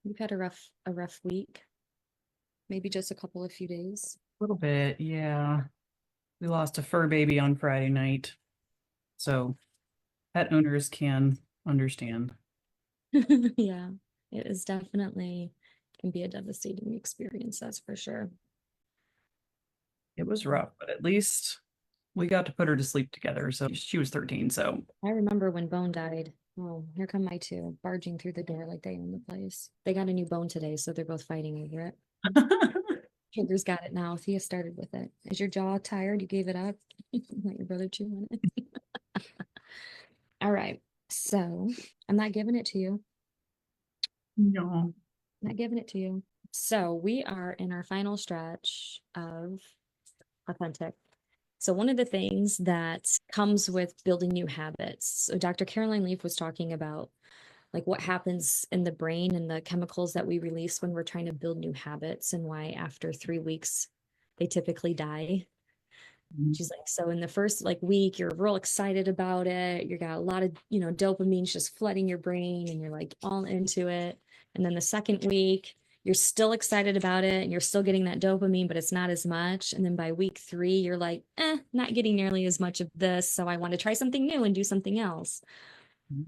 You've had a rough week, maybe just a couple of few days. A little bit, yeah. We lost a fur baby on Friday night, so pet owners can understand. Yeah, it is definitely can be a devastating experience, that's for sure. It was rough, but at least we got to put her to sleep together. So she was 13, so I remember when Bone died. Oh, here come my two barging through the door like they own the place. They got a new bone today, so they're both fighting over it. Sugar's got it now. Thea started with it. Is your jaw tired? You gave it up? Let your brother chew on it. All right. So I'm not giving it to you. no. Not giving it to you. So we are in our final stretch of authentic. So one of the things that comes with building new habits. So Dr. Caroline Leaf was talking about like what happens in the brain and the chemicals that we release when we're trying to build new habits and why after 3 weeks they typically die. She's like, so in the first like week, you're real excited about it. You got a lot of, dopamine's just flooding your brain and you're like all into it. And then the second week, you're still excited about it and you're still getting that dopamine, but it's not as much. And then by week 3, you're like, not getting nearly as much of this. So I want to try something new and do something else.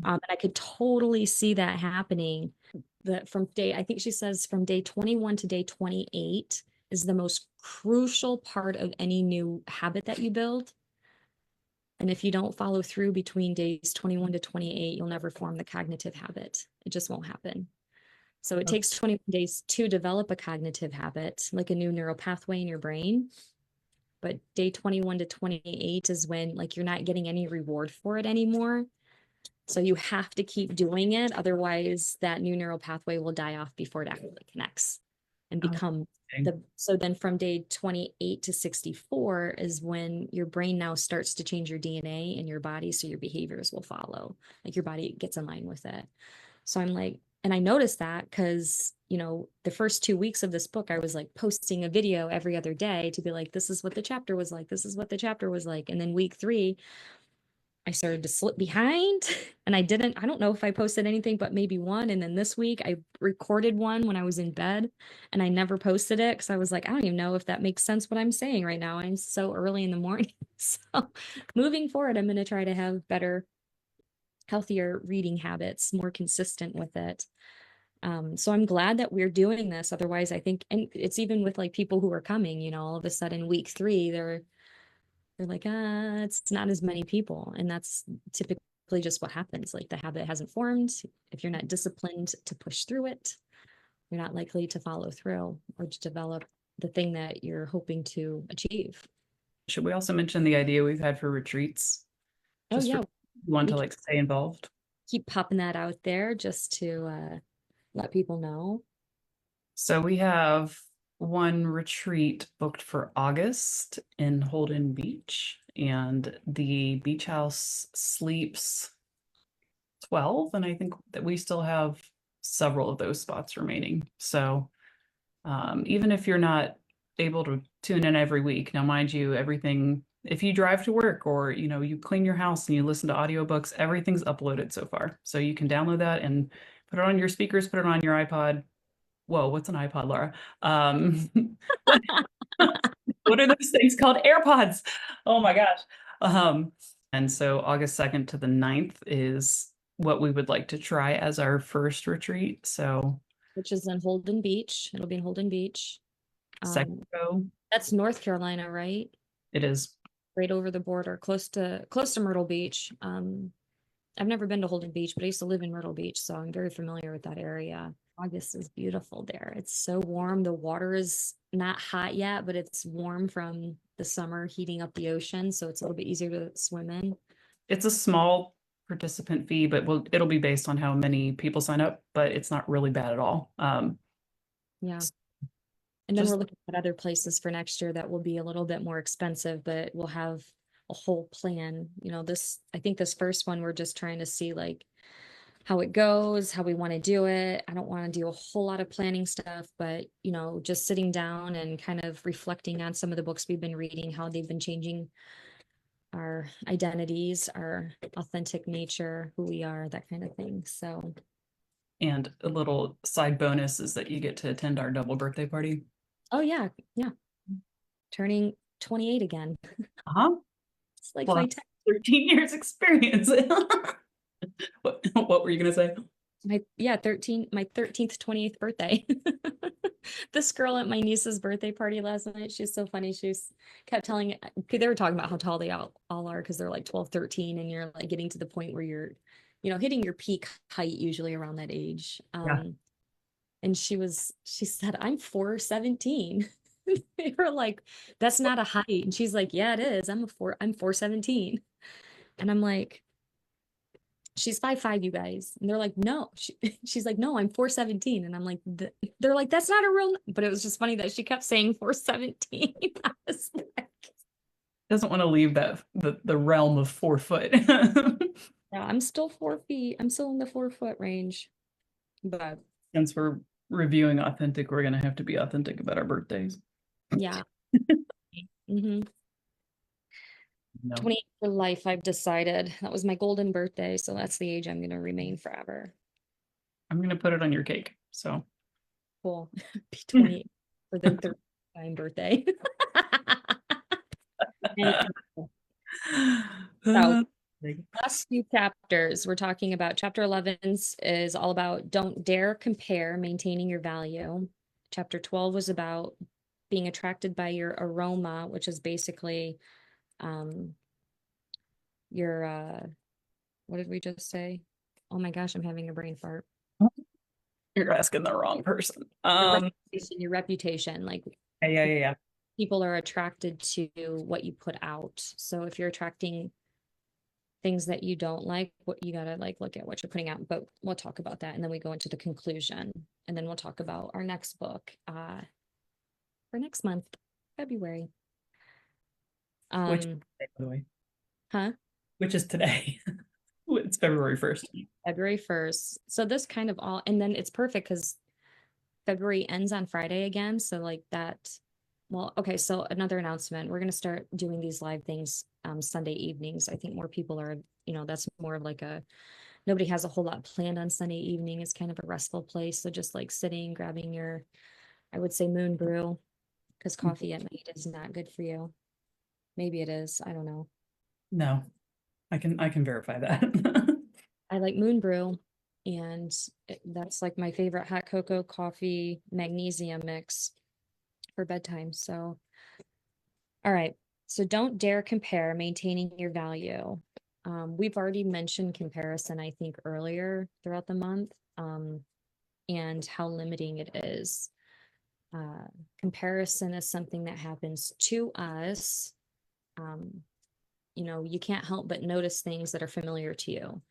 And I could totally see that happening. I think she says from day 21 to day 28 is the most crucial part of any new habit that you build. And if you don't follow through between days 21 to 28, you'll never form the cognitive habit. It just won't happen. So it takes 21 days to develop a cognitive habit, like a new neural pathway in your brain. But day 21 to 28 is when like you're not getting any reward for it anymore. So you have to keep doing it. Otherwise, that new neural pathway will die off before it actually connects and become Okay. so then from day 28 to 64 is when your brain now starts to change your DNA in your body. So your behaviors will follow, like your body gets in line with it. So I'm like, and I noticed that because, the first 2 weeks of this book, I was like posting a video every other day to be like, this is what the chapter was like. This is what the chapter was like. And then week 3, I started to slip behind and I don't know if I posted anything, but maybe one. And then this week I recorded one when I was in bed and I never posted it because I was like, I don't even know if that makes sense what I'm saying right now. I'm so early in the morning. So moving forward, I'm going to try to have better, healthier reading habits, more consistent with it. So I'm glad that we're doing this. Otherwise, I think, and it's even with like people who are coming, all of a sudden week 3, they're like, it's not as many people. And that's typically just what happens. Like the habit hasn't formed. If you're not disciplined to push through it, you're not likely to follow through or to develop the thing that you're hoping to achieve. Should we also mention the idea we've had for retreats? Oh, Just for yeah. one We to can like stay involved. keep popping that out there just to let people know. So we have one retreat booked for August in Holden Beach, and the beach house sleeps 12, and I think that we still have several of those spots remaining. So even if you're not able to tune in every week, now mind you, everything, if you drive to work or you clean your house and you listen to audiobooks, everything's uploaded so far. So you can download that and put it on your speakers, put it on your iPod. Whoa, what's an iPod, Laura? Um, what what are those things called? AirPods. Oh my gosh. Um, and so August 2nd to the 9th is what we would like to try as our first retreat. So Which is in Holden Beach. It'll be in Holden Beach. second Um, go, that's North Carolina, right? it is. Right over the border, close to Myrtle Beach. I've never been to Holden Beach, but I used to live in Myrtle Beach, so I'm very familiar with that area. August is beautiful there. It's so warm. The water is not hot yet, but it's warm from the summer heating up the ocean, so it's a little bit easier to swim in. It's a small participant fee, but it'll be based on how many people sign up, but it's not really bad at all. Yeah. And then we're Just looking at other places for next year that will be a little bit more expensive, but we'll have a whole plan. I think this first one, we're just trying to see like how it goes, how we want to do it. I don't want to do a whole lot of planning stuff, but just sitting down and kind of reflecting on some of the books we've been reading, how they've been changing our identities, our authentic nature, who we are, that kind of thing. So And a little side bonus is that you get to attend our double birthday party. Oh yeah, yeah. Turning 28 again. Uh-huh. It's like Well, 13 years experience. What were you gonna say? my 13th 28th birthday. This girl at my niece's birthday party last night, she's so funny. She's kept telling it, they were talking about how tall they all are because they're like 12, 13, and you're like getting to the point where you're, hitting your peak height usually around that age. Yeah. And she said, I'm 4'17". They were like, that's not a height. And she's like, yeah, it is. I'm 4'17". And I'm like, she's 5'5", you guys. And they're like, no. She's like, no, I'm 4'17". And I'm like, they're like, that's not a real, but it was just funny that she kept saying 4'17". I was like, Doesn't want to leave that the realm of 4 foot. yeah, I'm still 4 feet. I'm still in the 4 foot range. But Since we're reviewing authentic, we're gonna have to be authentic about our birthdays. yeah. hmm No. 28 for life, I've decided. That was my golden birthday, so that's the age I'm gonna remain forever. I'm gonna put it on your cake. So Cool. Be 28 for the third time birthday. So last few chapters, we're talking about chapter 11 is all about don't dare compare, maintaining your value. Chapter 12 was about being attracted by your aroma, which is basically your what did we just say? Oh my gosh, I'm having a brain fart. You're asking the wrong person. Your reputation, like Yeah. people are attracted to what you put out. So if you're attracting things that you don't like, what you gotta like look at what you're putting out. But we'll talk about that, and then we go into the conclusion, and then we'll talk about our next book for next month, February. Which by the way, Huh? which is today. It's February 1st. February 1st. So this kind of all, and then it's perfect because February ends on Friday again. So like that, well, okay. So another announcement, we're going to start doing these live things Sunday evenings. I think more people are, that's more of like nobody has a whole lot planned on Sunday evening. It's kind of a restful place. So just like sitting, grabbing your, I would say moon brew, because coffee at night is not good for you. Maybe it is. I don't know. No, I can verify that. I like moon brew, and that's like my favorite hot cocoa coffee magnesium mix for bedtime. So, all right. So don't dare compare, maintaining your value. We've already mentioned comparison, I think, earlier throughout the month, and how limiting it is. Comparison is something that happens to us. You can't help but notice things that are familiar to you.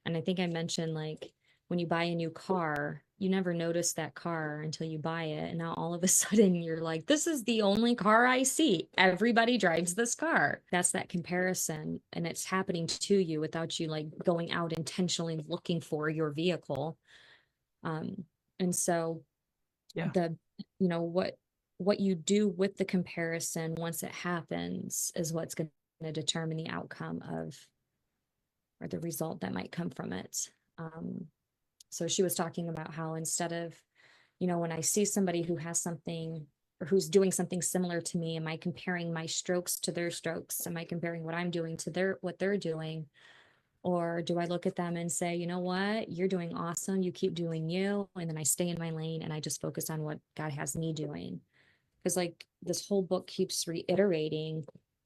And I think I mentioned like when you buy a new car, you never notice that car until you buy it. And now all of a sudden you're like, this is the only car I see. Everybody drives this car. That's that comparison. And it's happening to you without you like going out intentionally looking for your vehicle. And so Yeah. what you do with the comparison once it happens is what's going to determine the outcome of or the result that might come from it. So she was talking about how instead of, when I see somebody who has something or who's doing something similar to me, am I comparing my strokes to their strokes? Am I comparing what I'm doing to what they're doing? Or do I look at them and say, you know what, you're doing awesome. You keep doing you. And then I stay in my lane and I just focus on what God has me doing. Because like this whole book keeps reiterating,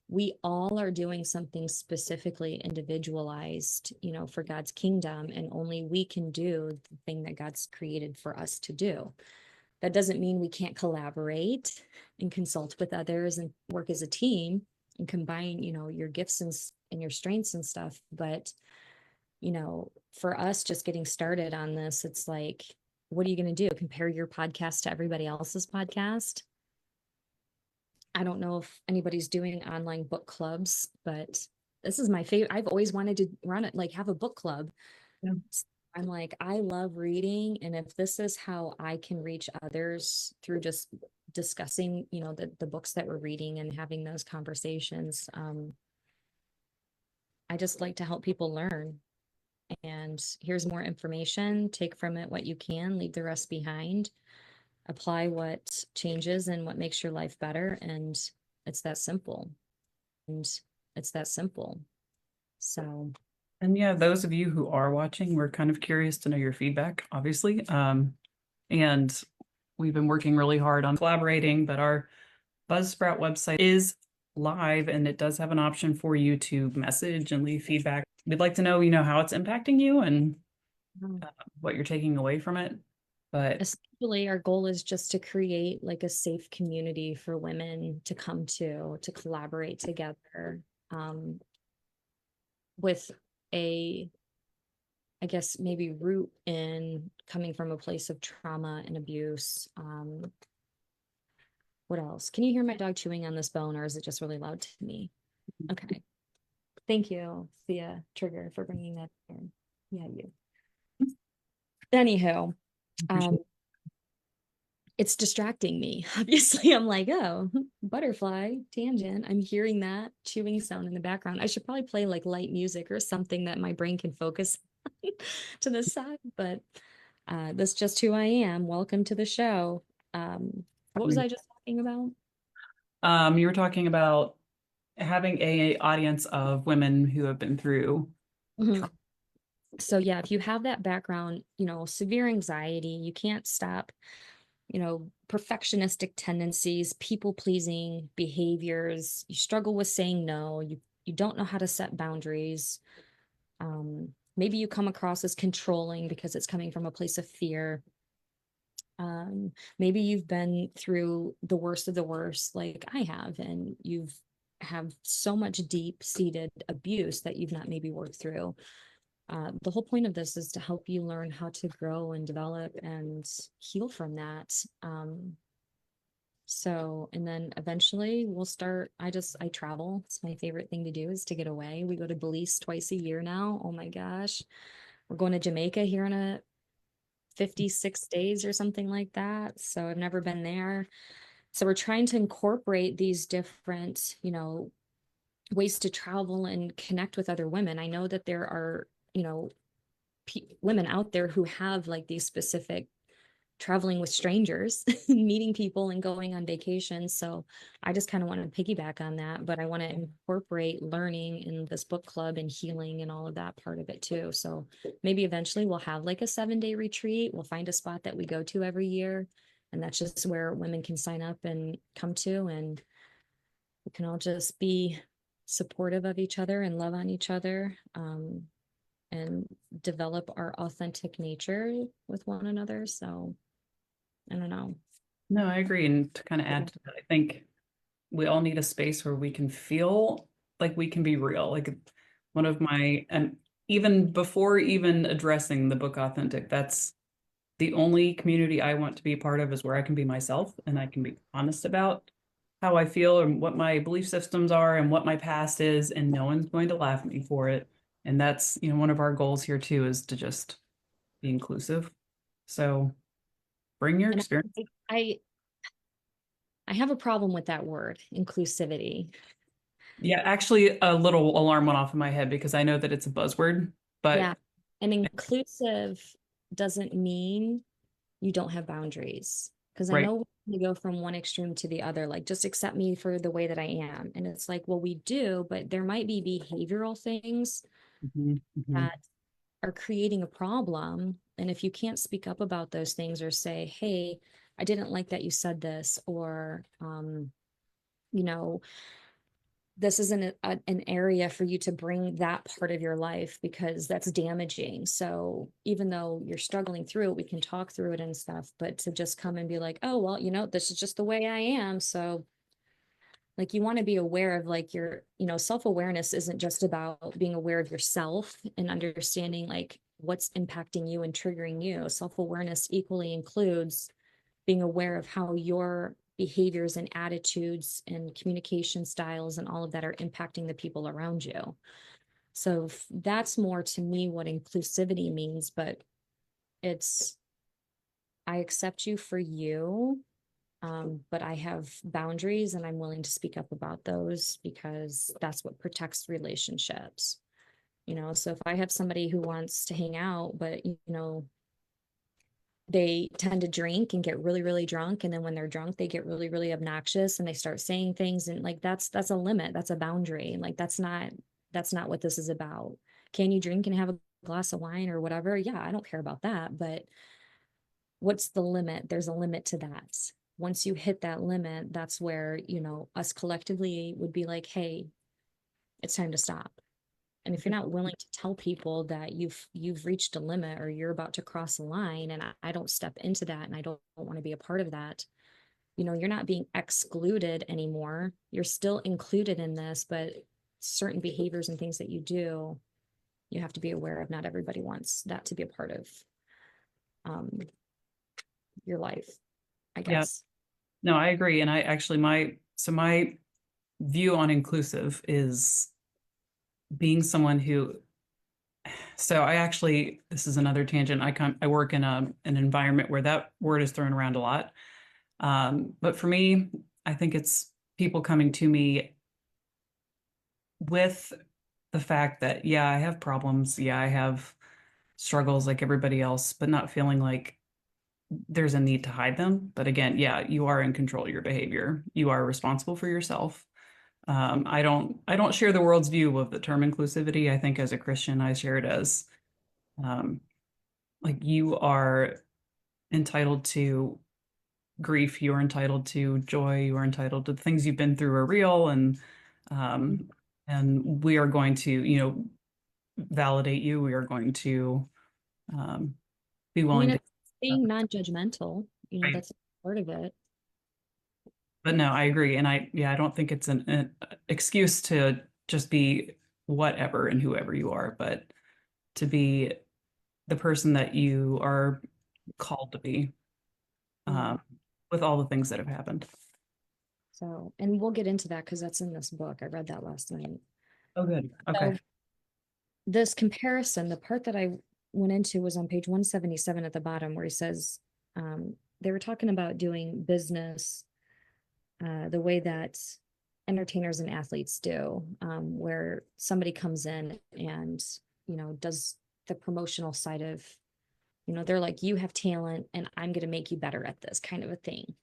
we all are doing something specifically individualized, for God's kingdom, and only we can do the thing that God's created for us to do. That doesn't mean we can't collaborate and consult with others and work as a team and combine, your gifts and your strengths and stuff. But, for us just getting started on this, it's like, what are you going to do? Compare your podcast to everybody else's podcast? I don't know if anybody's doing online book clubs, but this is my favorite. I've always wanted to run it, like have a book club. Yeah. I'm like, I love reading. And if this is how I can reach others through just discussing, the books that we're reading and having those conversations, I just like to help people learn. and here's more information. Take from it what you can, leave the rest behind, apply what changes and what makes your life better. And it's that simple. And it's that simple. So, And yeah, those of you who are watching, we're kind of curious to know your feedback, obviously. And we've been working really hard on collaborating, but our Buzzsprout website is live and it does have an option for you to message and leave feedback. We'd like to know, how it's impacting you and what you're taking away from it. But essentially, our goal is just to create like a safe community for women to come to collaborate together, with a, I guess, maybe root in coming from a place of trauma and abuse. What else? Can you hear my dog chewing on this bone, or is it just really loud to me? Okay. Thank you, Thea Trigger, for bringing that in. Yeah, you. Anywho, it's distracting me. Obviously, I'm like, oh, butterfly tangent. I'm hearing that chewing sound in the background. I should probably play like light music or something that my brain can focus to the side, but that's just who I am. Welcome to the show. What was I just talking about? You were talking about having a audience of women who have been through. Mhm. So yeah, if you have that background, severe anxiety, you can't stop, perfectionistic tendencies, people pleasing behaviors, you struggle with saying no, you don't know how to set boundaries. Maybe you come across as controlling because it's coming from a place of fear. Maybe you've been through the worst of the worst, like I have, and you've have so much deep-seated abuse that you've not maybe worked through. The whole point of this is to help you learn how to grow and develop and heal from that. And then eventually we'll start. I travel. It's my favorite thing to do is to get away. We go to Belize twice a year now. Oh my gosh. We're going to Jamaica here in a 56 days or something like that. So I've never been there. So we're trying to incorporate these different, ways to travel and connect with other women. I know that there are, women out there who have like these specific traveling with strangers, meeting people and going on vacation. So I just kind of want to piggyback on that, but I want to incorporate learning in this book club and healing and all of that part of it too. So maybe eventually we'll have like a 7-day retreat. We'll find a spot that we go to every year. And that's just where women can sign up and come to, and we can all just be supportive of each other and love on each other. And develop our authentic nature with one another. So I don't know. No, I agree. And to kind of add to that, I think we all need a space where we can feel like we can be real. Like one of my, and even before even addressing the book Authentic, that's the only community I want to be a part of is where I can be myself and I can be honest about how I feel and what my belief systems are and what my past is, and no one's going to laugh at me for it. And that's, one of our goals here too, is to just be inclusive. So bring your And experience. I I have a problem with that word, inclusivity. Yeah, actually, a little alarm went off in my head because I know that it's a buzzword, Yeah. but And inclusive doesn't mean you don't have boundaries. Because I right. know we go from one extreme to the other, like just accept me for the way that I am. And it's like, well, we do, but there might be behavioral things Mhm, mhm. that are creating a problem. And if you can't speak up about those things or say, hey, I didn't like that you said this, or, you know, this isn't an area for you to bring that part of your life because that's damaging. So even though you're struggling through it, we can talk through it and stuff, but to just come and be like, oh, well, this is just the way I am. So like you want to be aware of like your, self-awareness isn't just about being aware of yourself and understanding like what's impacting you and triggering you. Self-awareness equally includes being aware of how your behaviors and attitudes and communication styles and all of that are impacting the people around you. So that's more to me what inclusivity means, but it's I accept you for you, but I have boundaries and I'm willing to speak up about those because that's what protects relationships. So if I have somebody who wants to hang out, but they tend to drink and get really, really drunk. And then when they're drunk, they get really, really obnoxious and they start saying things. And like, that's a limit. That's a boundary. And like, that's not what this is about. Can you drink and have a glass of wine or whatever? Yeah, I don't care about that. But what's the limit? There's a limit to that. Once you hit that limit, that's where, us collectively would be like, hey, it's time to stop. And if you're not willing to tell people that you've reached a limit or you're about to cross a line, and I don't step into that and I don't want to be a part of that, you're not being excluded anymore. You're still included in this, but certain behaviors and things that you do, you have to be aware of. Not everybody wants that to be a part of um, your life, I Yeah, guess. no, I agree. And I actually, my view on inclusive is being someone who, so I actually, this is another tangent. I work in an environment where that word is thrown around a lot. But for me, I think it's people coming to me with the fact that, yeah, I have problems. Yeah, I have struggles like everybody else, but not feeling like there's a need to hide them. But again, yeah, you are in control of your behavior. You are responsible for yourself. I don't share the world's view of the term inclusivity. I think as a Christian, I share it as um, like you are entitled to grief, you are entitled to joy, you are entitled to the things you've been through are real, um, and we are going to, validate you. We are going to um, be I mean, willing to. it's being non-judgmental, Right. that's part of it. But no, I agree, and I don't think it's an excuse to just be whatever and whoever you are, but to be the person that you are called to be, Yeah. um, with all the things that have happened. So, and we'll get into that because that's in this book. I read that last night. Oh, good. Okay. So this comparison, the part that I went into was on page 177 at the bottom, where he says they were talking about doing business the way that entertainers and athletes do, where somebody comes in and, does the promotional side of, they're like, you have talent and I'm going to make you better at this kind of a thing.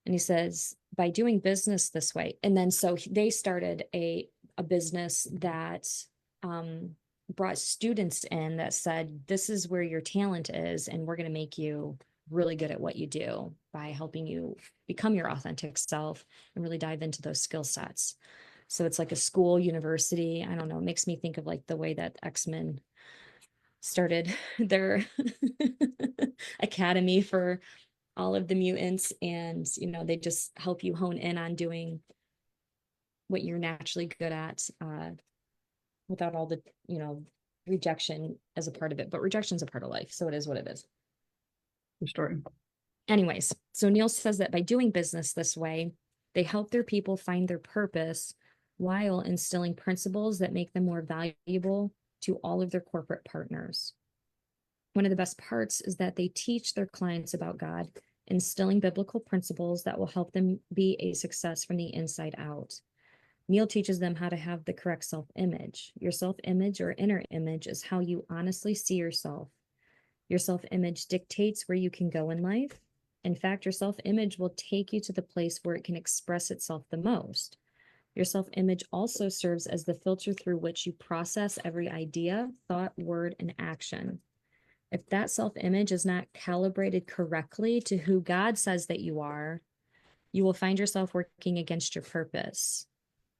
And he says, by doing business this way. And then so they started a business that brought students in that said, this is where your talent is, and we're going to make you really good at what you do by helping you become your authentic self and really dive into those skill sets. So it's like a school, university. I don't know. It makes me think of like the way that X-Men started their academy for all of the mutants, and they just help you hone in on doing what you're naturally good at, without all the rejection as a part of it. But rejection is a part of life, so it is what it is. Your story. Anyways, so Neil says that by doing business this way, they help their people find their purpose while instilling principles that make them more valuable to all of their corporate partners. One of the best parts is that they teach their clients about God, instilling biblical principles that will help them be a success from the inside out. Neil teaches them how to have the correct self-image. Your self-image or inner image is how you honestly see yourself. Your self-image dictates where you can go in life. In fact, your self-image will take you to the place where it can express itself the most. Your self-image also serves as the filter through which you process every idea, thought, word, and action. If that self-image is not calibrated correctly to who God says that you are, you will find yourself working against your purpose.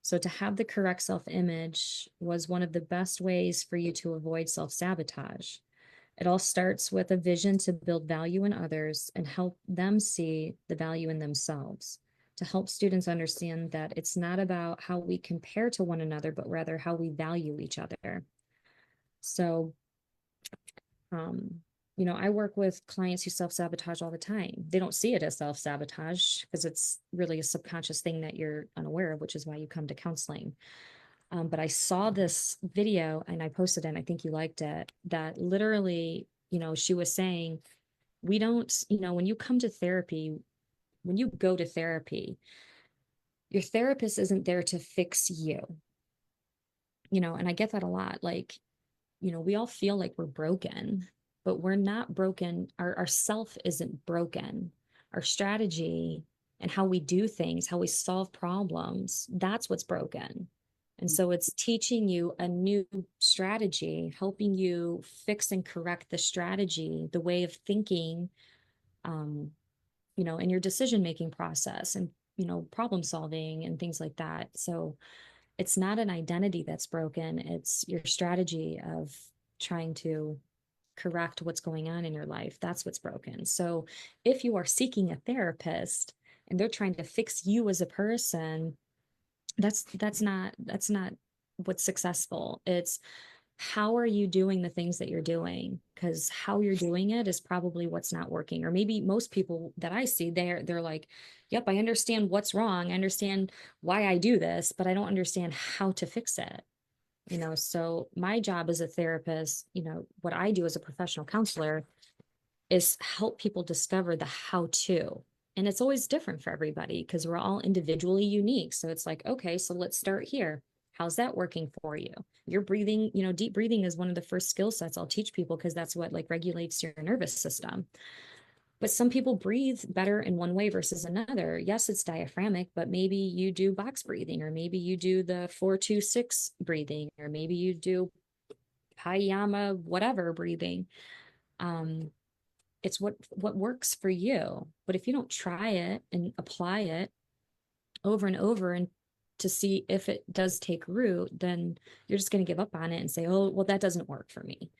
So to have the correct self-image was one of the best ways for you to avoid self-sabotage. It all starts with a vision to build value in others and help them see the value in themselves. To help students understand that it's not about how we compare to one another, but rather how we value each other. So um, I work with clients who self-sabotage all the time. They don't see it as self-sabotage because it's really a subconscious thing that you're unaware of, which is why you come to counseling. But I saw this video and I posted it, and I think you liked it, that literally, she was saying, we don't, when you come to therapy, when you go to therapy, your therapist isn't there to fix you. and I get that a lot. Like, we all feel like we're broken, but we're not broken. Our self isn't broken. Our strategy and how we do things, how we solve problems, that's what's broken. And so it's teaching you a new strategy, helping you fix and correct the strategy, the way of thinking, um, in your decision making process and, problem solving and things like that. So it's not an identity that's broken, it's your strategy of trying to correct what's going on in your life. That's what's broken. So if you are seeking a therapist and they're trying to fix you as a person, that's not what's successful. It's how are you doing the things that you're doing? Because how you're doing it is probably what's not working. Or maybe most people that I see, they're like, yep, I understand what's wrong. I understand why I do this, but I don't understand how to fix it. So my job as a therapist, what I do as a professional counselor is help people discover the how to. And it's always different for everybody because we're all individually unique. So it's like, okay, so let's start here. How's that working for you? Your breathing, deep breathing is one of the first skill sets I'll teach people because that's what like regulates your nervous system. But some people breathe better in one way versus another. Yes, it's diaphragmic, but maybe you do box breathing, or maybe you do the 4-2-6 breathing, or maybe you do pranayama, whatever breathing. It's what works for you. But if you don't try it and apply it over and over and to see if it does take root, then you're just going to give up on it and say, oh, well, that doesn't work for me.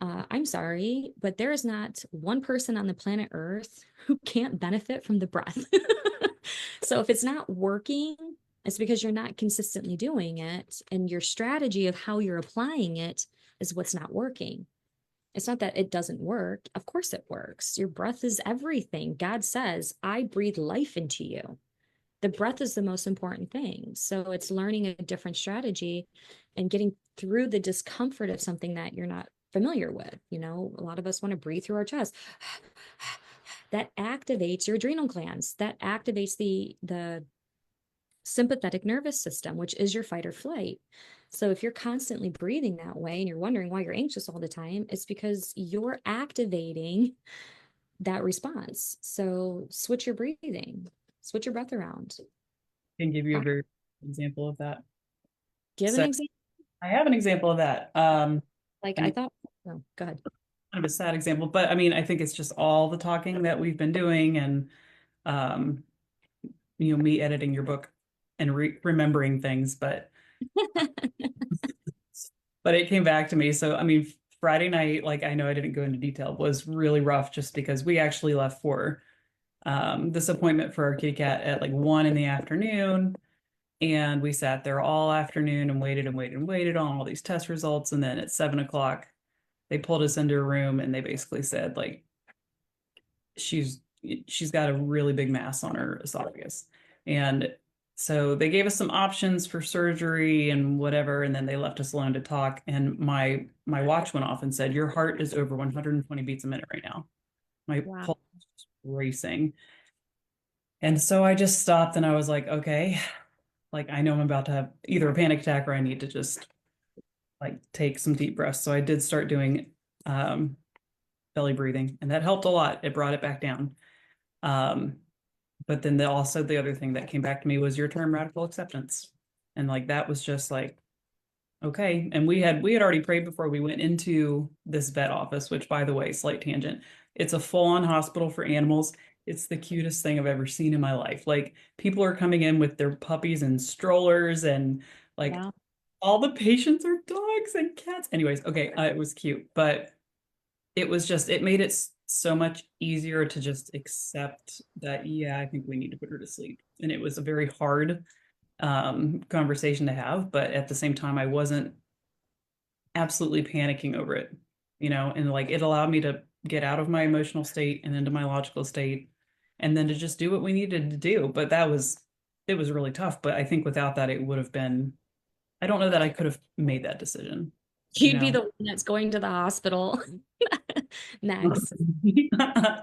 I'm sorry, but there is not one person on the planet Earth who can't benefit from the breath. So if it's not working, it's because you're not consistently doing it. And your strategy of how you're applying it is what's not working. It's not that it doesn't work. Of course it works. Your breath is everything. God says, I breathe life into you. The breath is the most important thing. So it's learning a different strategy and getting through the discomfort of something that you're not familiar with. A lot of us want to breathe through our chest. That activates your adrenal glands. That activates the sympathetic nervous system, which is your fight or flight. So if you're constantly breathing that way and you're wondering why you're anxious all the time, it's because you're activating that response. So switch your breathing, switch your breath around. Can give you a very example of that. Give an So example. I have an example of that. Like I mean, I thought, oh, go ahead. kind of a sad example, but I mean, I think it's just all the talking that we've been doing and um, me editing your book and remembering things, but it came back to me. So, I mean, Friday night, like I know I didn't go into detail, was really rough just because we actually left for this appointment for our kitty cat at like 1 in the afternoon. And we sat there all afternoon and waited and waited and waited on all these test results. And then at 7 o'clock, they pulled us into a room and they basically said, like, she's got a really big mass on her esophagus. And so they gave us some options for surgery and whatever, and then they left us alone to talk. And my watch went off and said, your heart is over 120 beats a minute right now. My Wow. pulse is racing. And so I just stopped and I was like, okay, like I know I'm about to have either a panic attack or I need to just like take some deep breaths. So I did start doing belly breathing, and that helped a lot. It brought it back down. But then also the other thing that came back to me was your term radical acceptance. And like that was just like, okay. And we had already prayed before we went into this vet office, which by the way, slight tangent, it's a full-on hospital for animals. It's the cutest thing I've ever seen in my life. Like people are coming in with their puppies and strollers and like Yeah. all the patients are dogs and cats. Anyways, okay, it was cute, but it made it so much easier to just accept that, yeah, I think we need to put her to sleep. And it was a very hard conversation to have, but at the same time, I wasn't absolutely panicking over it, and like it allowed me to get out of my emotional state and into my logical state and then to just do what we needed to do. But it was really tough. But I think without that, it would have been, I don't know that I could have made that decision, you You'd be know? the one that's going to the hospital next.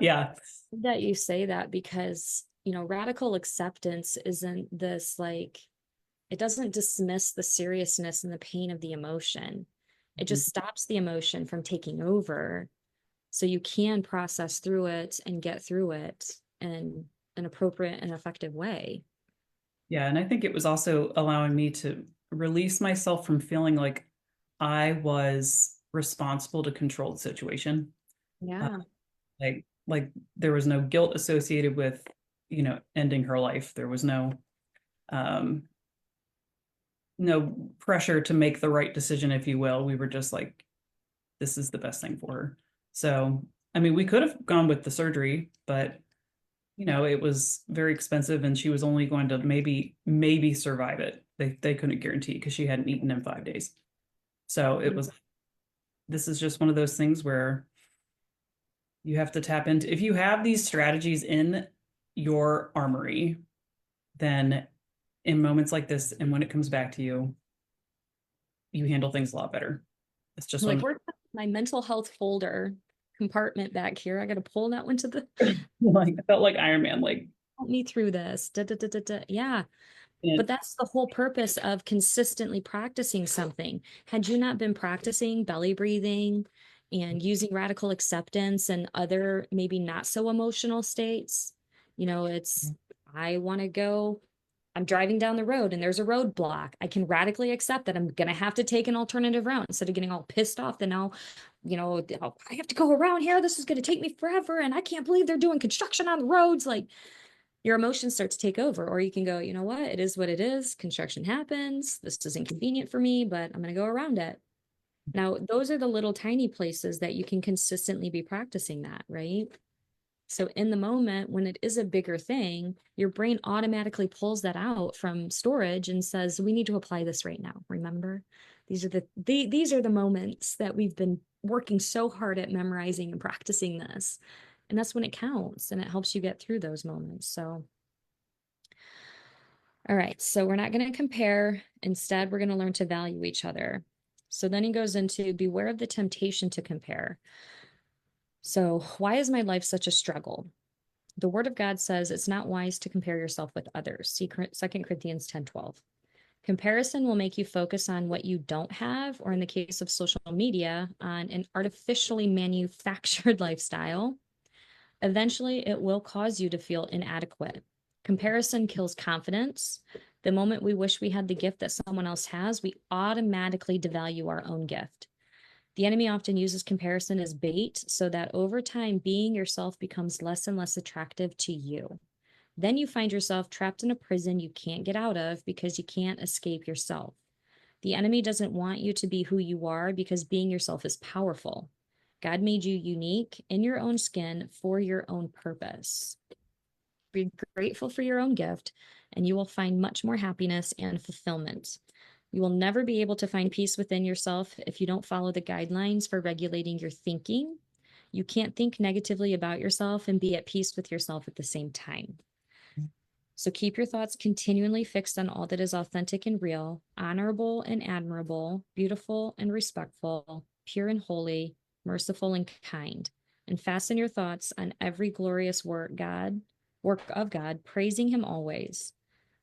Yeah. That you say that because, radical acceptance isn't this like It doesn't dismiss the seriousness and the pain of the emotion. It Mhm. just stops the emotion from taking over so you can process through it and get through it in an appropriate and effective way. Yeah, and I think it was also allowing me to release myself from feeling like I was responsible to control the situation. Uh, Yeah. like there was no guilt associated with, ending her life. There was um no pressure to make the right decision, if you will. We were just like, this is the best thing for her. So, I mean, we could have gone with the surgery, but it was very expensive and she was only going to maybe survive it. They couldn't guarantee because she hadn't eaten in 5 days. So this is just one of those things where you have to tap into. If you have these strategies in your armory, then in moments like this and when it comes back to you, you handle things a lot better. It's just Like, one. where's my mental health folder compartment back here? I got to pull that one to the Like I felt like Iron Man, like help me through this. Da, da, da, da, da. Yeah. But it, that's the whole purpose of consistently practicing something. Had you not been practicing belly breathing and using radical acceptance and other maybe not so emotional states, it's, I want to go, I'm driving down the road and there's a roadblock. I can radically accept that I'm going to have to take an alternative route instead of getting all pissed off that now, oh, I have to go around here. This is going to take me forever. And I can't believe they're doing construction on the roads. Like, your emotions start to take over. Or you can go, you know what? It is what it is. Construction happens. This is inconvenient for me, but I'm going to go around it. Now, those are the little tiny places that you can consistently be practicing that, right? So in the moment when it is a bigger thing, your brain automatically pulls that out from storage and says, we need to apply this right now. Remember, these are the moments that we've been working so hard at memorizing and practicing this. And that's when it counts and it helps you get through those moments. So all right, so we're not going to compare. Instead, we're going to learn to value each other. So then he goes into beware of the temptation to compare. So, why is my life such a struggle? The word of God says it's not wise to compare yourself with others. See 2 Corinthians 10:12. Comparison will make you focus on what you don't have, or in the case of social media, on an artificially manufactured lifestyle. Eventually, it will cause you to feel inadequate. Comparison kills confidence. The moment we wish we had the gift that someone else has, we automatically devalue our own gift. The enemy often uses comparison as bait so that over time, being yourself becomes less and less attractive to you. Then you find yourself trapped in a prison you can't get out of because you can't escape yourself. The enemy doesn't want you to be who you are because being yourself is powerful. God made you unique in your own skin for your own purpose. Be grateful for your own gift, and you will find much more happiness and fulfillment. You will never be able to find peace within yourself if you don't follow the guidelines for regulating your thinking. You can't think negatively about yourself and be at peace with yourself at the same time. So keep your thoughts continually fixed on all that is authentic and real, honorable and admirable, beautiful and respectful, pure and holy, merciful and kind. And fasten your thoughts on every glorious work of God, praising him always.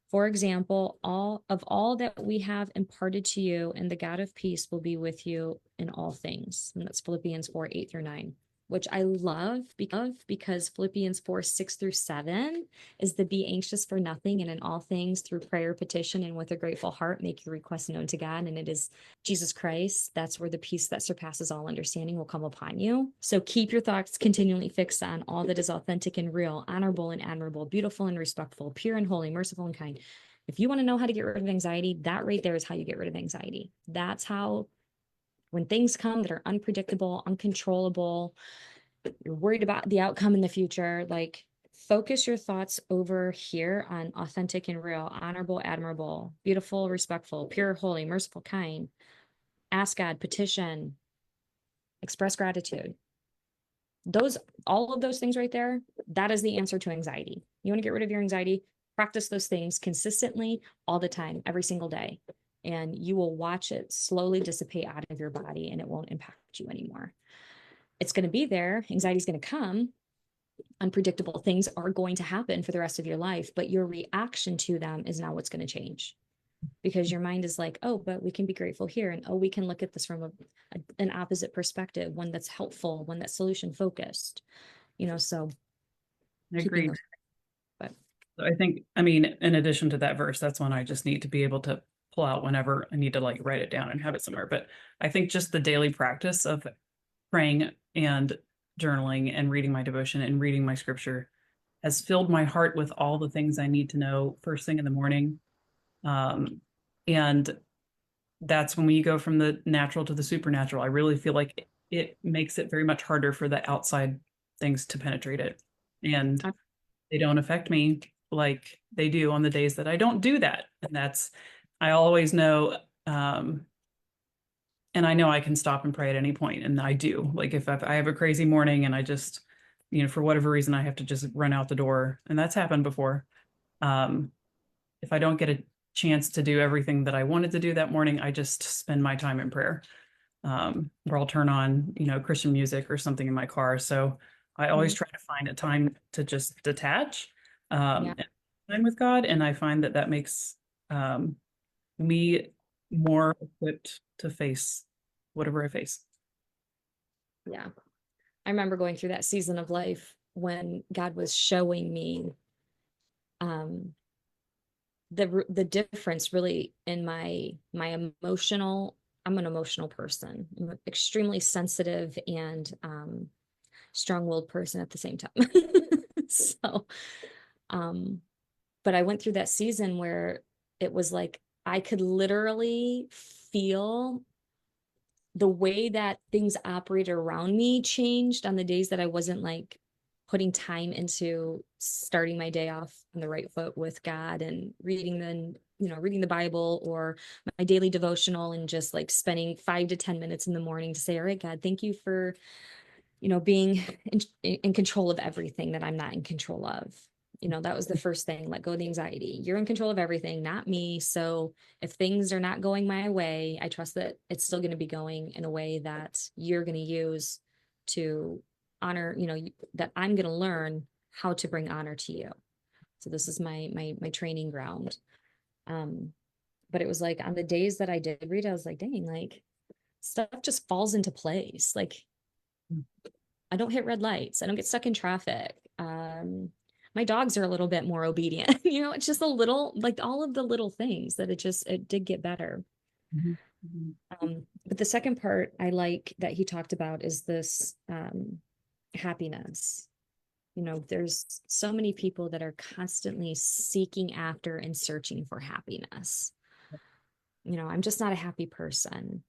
For example, all that we have imparted to you, and the God of peace will be with you in all things. And that's Philippians 4:8-9, which I love because Philippians 4:6-7 is the be anxious for nothing and in all things through prayer, petition, and with a grateful heart, make your requests known to God. And it is Jesus Christ. That's where the peace that surpasses all understanding will come upon you. So keep your thoughts continually fixed on all that is authentic and real, honorable and admirable, beautiful and respectful, pure and holy, merciful and kind. If you want to know how to get rid of anxiety, that right there is how you get rid of anxiety. That's how, when things come that are unpredictable, uncontrollable, you're worried about the outcome in the future, like focus your thoughts over here on authentic and real, honorable, admirable, beautiful, respectful, pure, holy, merciful, kind. Ask God, petition, express gratitude. Those, all of those things right there, that is the answer to anxiety. You want to get rid of your anxiety, practice those things consistently all the time, every single day. And you will watch it slowly dissipate out of your body and it won't impact you anymore. It's going to be there. Anxiety is going to come. Unpredictable things are going to happen for the rest of your life, but your reaction to them is now what's going to change. because your mind is like, oh, but we can be grateful here. And oh, we can look at this from an opposite perspective, one that's helpful, one that's solution focused, so keeping Agreed. those, but So I think, I mean, in addition to that verse, that's one I just need to be able to pull out whenever I need to like write it down and have it somewhere. But I think just the daily practice of praying and journaling and reading my devotion and reading my scripture has filled my heart with all the things I need to know first thing in the morning. And that's when we go from the natural to the supernatural. I really feel like it makes it very much harder for the outside things to penetrate it. And they don't affect me like they do on the days that I don't do that. And I always know, and I know I can stop and pray at any point, and I do. Like if I have a crazy morning and I just, for whatever reason, I have to just run out the door, and that's happened before. If I don't get a chance to do everything that I wanted to do that morning, I just spend my time in prayer, or I'll turn on, Christian music or something in my car. So I always try to find a time to just detach, yeah, and time with God, and I find that makes me more equipped to face whatever I face. yeah. I remember going through that season of life when God was showing me um the difference really in my emotional. I'm an emotional person. I'm extremely sensitive and strong-willed person at the same time. So um but I went through that season where it was like I could literally feel the way that things operated around me changed on the days that I wasn't like putting time into starting my day off on the right foot with God and reading the Bible or my daily devotional, and just like spending 5 to 10 minutes in the morning to say, all right, God, thank you for, being in control of everything that I'm not in control of. That was the first thing. Let go of the anxiety. You're in control of everything, not me. So if things are not going my way, I trust that it's still going to be going in a way that you're going to use to honor, that I'm going to learn how to bring honor to you. So this is my training ground. But it was like on the days that I did read, I was like, dang, like stuff just falls into place. Like I don't hit red lights. I don't get stuck in traffic. My dogs are a little bit more obedient. It's just a little, like all of the little things that it did get better. Mhm. Mhm. But the second part I like that he talked about is this happiness. There's so many people that are constantly seeking after and searching for happiness. I'm just not a happy person.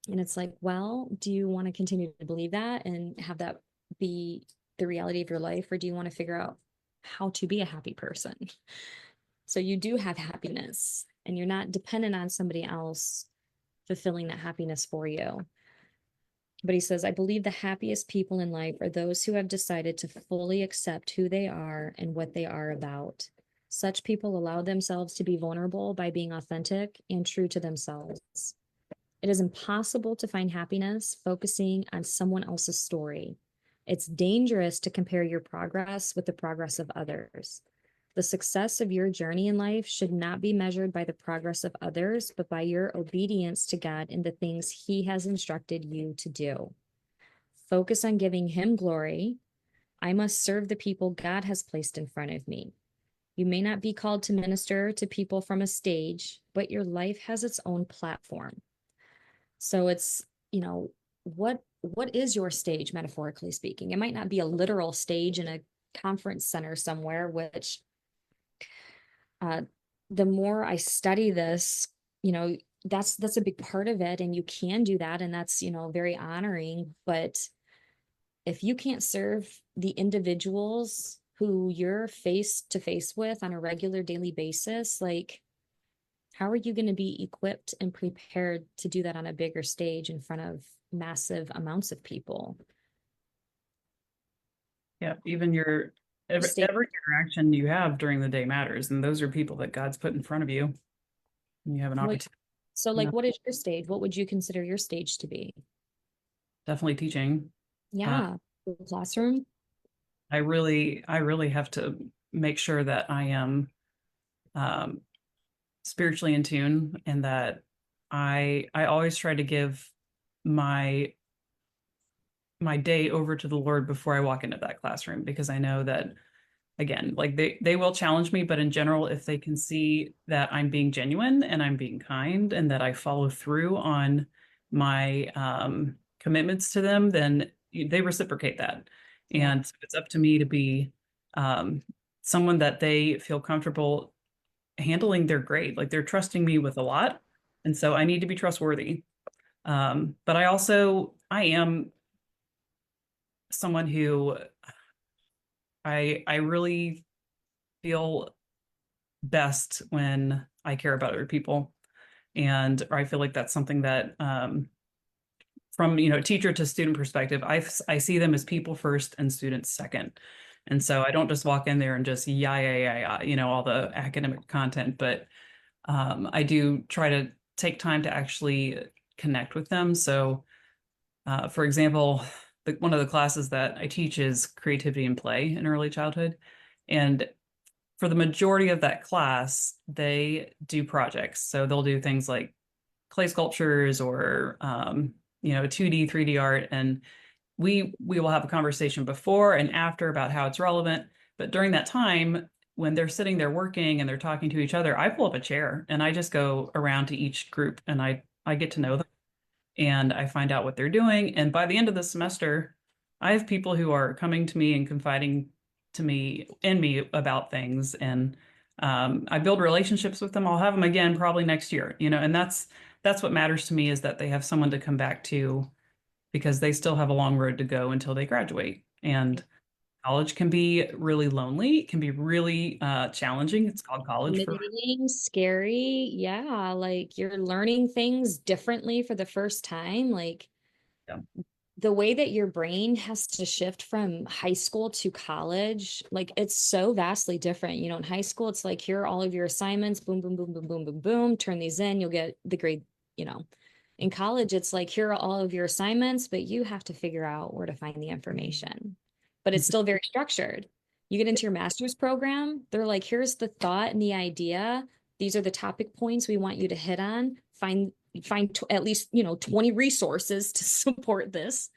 And it's like, well, do you want to continue to believe that and have that be the reality of your life? Or do you want to figure out how to be a happy person? So you do have happiness and you're not dependent on somebody else fulfilling that happiness for you. But he says, I believe the happiest people in life are those who have decided to fully accept who they are and what they are about. Such people allow themselves to be vulnerable by being authentic and true to themselves. It is impossible to find happiness focusing on someone else's story. It's dangerous to compare your progress with the progress of others. The success of your journey in life should not be measured by the progress of others, but by your obedience to God in the things He has instructed you to do. Focus on giving Him glory. I must serve the people God has placed in front of me. You may not be called to minister to people from a stage, but your life has its own platform. So it's, what is your stage, metaphorically speaking? It might not be a literal stage in a conference center somewhere, which uh, the more I study this, that's a big part of it. And you can do that. And that's, very honoring. But if you can't serve the individuals who you're face to face with on a regular daily basis, like, how are you going to be equipped and prepared to do that on a bigger stage in front of massive amounts of people? Yeah, even every interaction you have during the day matters, and those are people that God's put in front of you. And you have an Like, opportunity. so like, what is your stage? What would you consider your stage to be? Definitely teaching. Uh, Yeah, the classroom. I really have to make sure that I am um, spiritually in tune, and that I always try to give my my day over to the Lord before I walk into that classroom, because I know that, again, like they will challenge me, but in general, if they can see that I'm being genuine and I'm being kind and that I follow through on my commitments to them, then they reciprocate that. Yeah. And so it's up to me to be um, someone that they feel comfortable handling their grade. Like they're trusting me with a lot, and so I need to be trustworthy. But I am someone who I really feel best when I care about other people. And I feel like that's something that from teacher to student perspective, I see them as people first and students second. And so I don't just walk in there and just yeah, all the academic content, but I do try to take time to actually connect with them. So for example, one of the classes that I teach is creativity and play in early childhood. And for the majority of that class, they do projects. So they'll do things like clay sculptures or 2D, 3D art. And we will have a conversation before and after about how it's relevant. But during that time, when they're sitting there working and they're talking to each other, I pull up a chair and I just go around to each group and I get to know them and I find out what they're doing. And by the end of the semester, I have people who are coming to me and confiding to me in me about things. And I build relationships with them. I'll have them again probably next year, and that's what matters to me, is that they have someone to come back to, because they still have a long road to go until they graduate. And college can be really lonely. It can be really challenging. It's called college for Intimidating, scary. Yeah, like you're learning things differently for the first time. Like yeah. the way that your brain has to shift from high school to college, like it's so vastly different. In high school, it's like, here are all of your assignments, boom, boom, boom, boom, boom, boom, boom, turn these in, you'll get the grade, you know. In college, it's like, here are all of your assignments, but you have to figure out where to find the information. But it's still very structured. You get into your master's program, they're like, here's the thought and the idea. These are the topic points we want you to hit on. Find at least 20 resources to support this.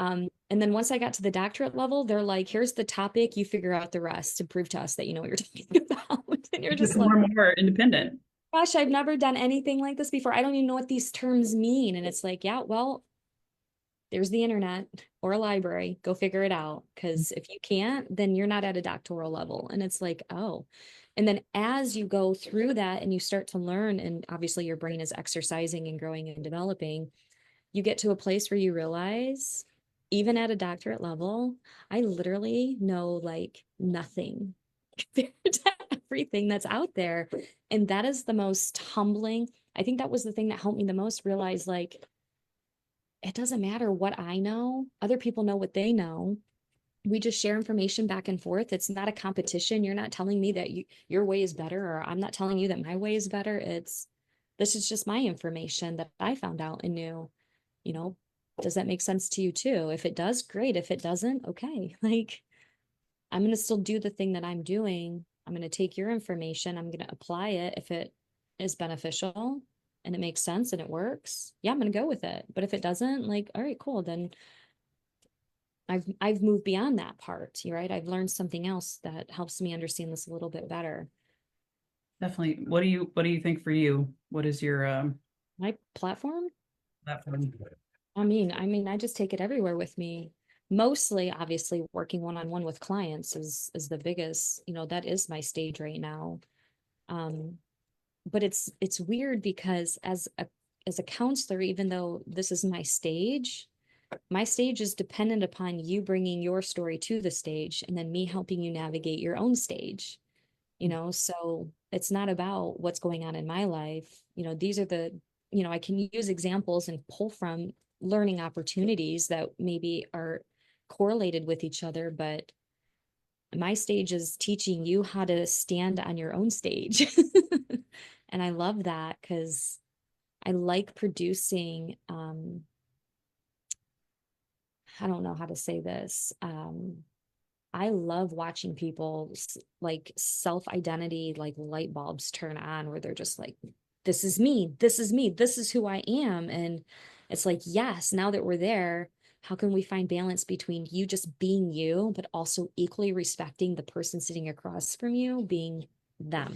And then once I got to the doctorate level, they're like, here's the topic, you figure out the rest and prove to us that you know what you're talking about. And you're You just become like, more and more independent. gosh, I've never done anything like this before. I don't even know what these terms mean. And it's like, yeah, well, there's the internet or a library, go figure it out. Because if you can't, then you're not at a doctoral level. And it's like, oh. And then as you go through that and you start to learn, and obviously your brain is exercising and growing and developing, you get to a place where you realize, even at a doctorate level, I literally know like nothing compared to everything that's out there. And that is the most humbling. I think that was the thing that helped me the most realize, like, it doesn't matter what I know, other people know what they know. We just share information back and forth. It's not a competition. You're not telling me that your way is better, or I'm not telling you that my way is better. This is just my information that I found out and knew. you know, does that make sense to you too? If it does, great. If it doesn't, okay. Like, I'm going to still do the thing that I'm doing. I'm going to take your information. I'm going to apply it. If it is beneficial and it makes sense and it works, yeah, I'm going to go with it. But if it doesn't, like, all right, cool. Then I've moved beyond that part, right? I've learned something else that helps me understand this a little bit better. Definitely. What do you think for you? What is your My platform, platform? I just take it everywhere with me. Mostly, obviously, working one-on-one with clients is the biggest, that is my stage right now. Um, but it's weird because as a counselor, even though this is my stage is dependent upon you bringing your story to the stage and then me helping you navigate your own stage. So it's not about what's going on in my life. These are I can use examples and pull from learning opportunities that maybe are correlated with each other, but my stage is teaching you how to stand on your own stage. And I love that because I like producing, I don't know how to say this. I love watching people like self-identity, like light bulbs turn on where they're just like, this is me, this is me, this is who I am. And it's like, yes, now that we're there, how can we find balance between you just being you, but also equally respecting the person sitting across from you being them?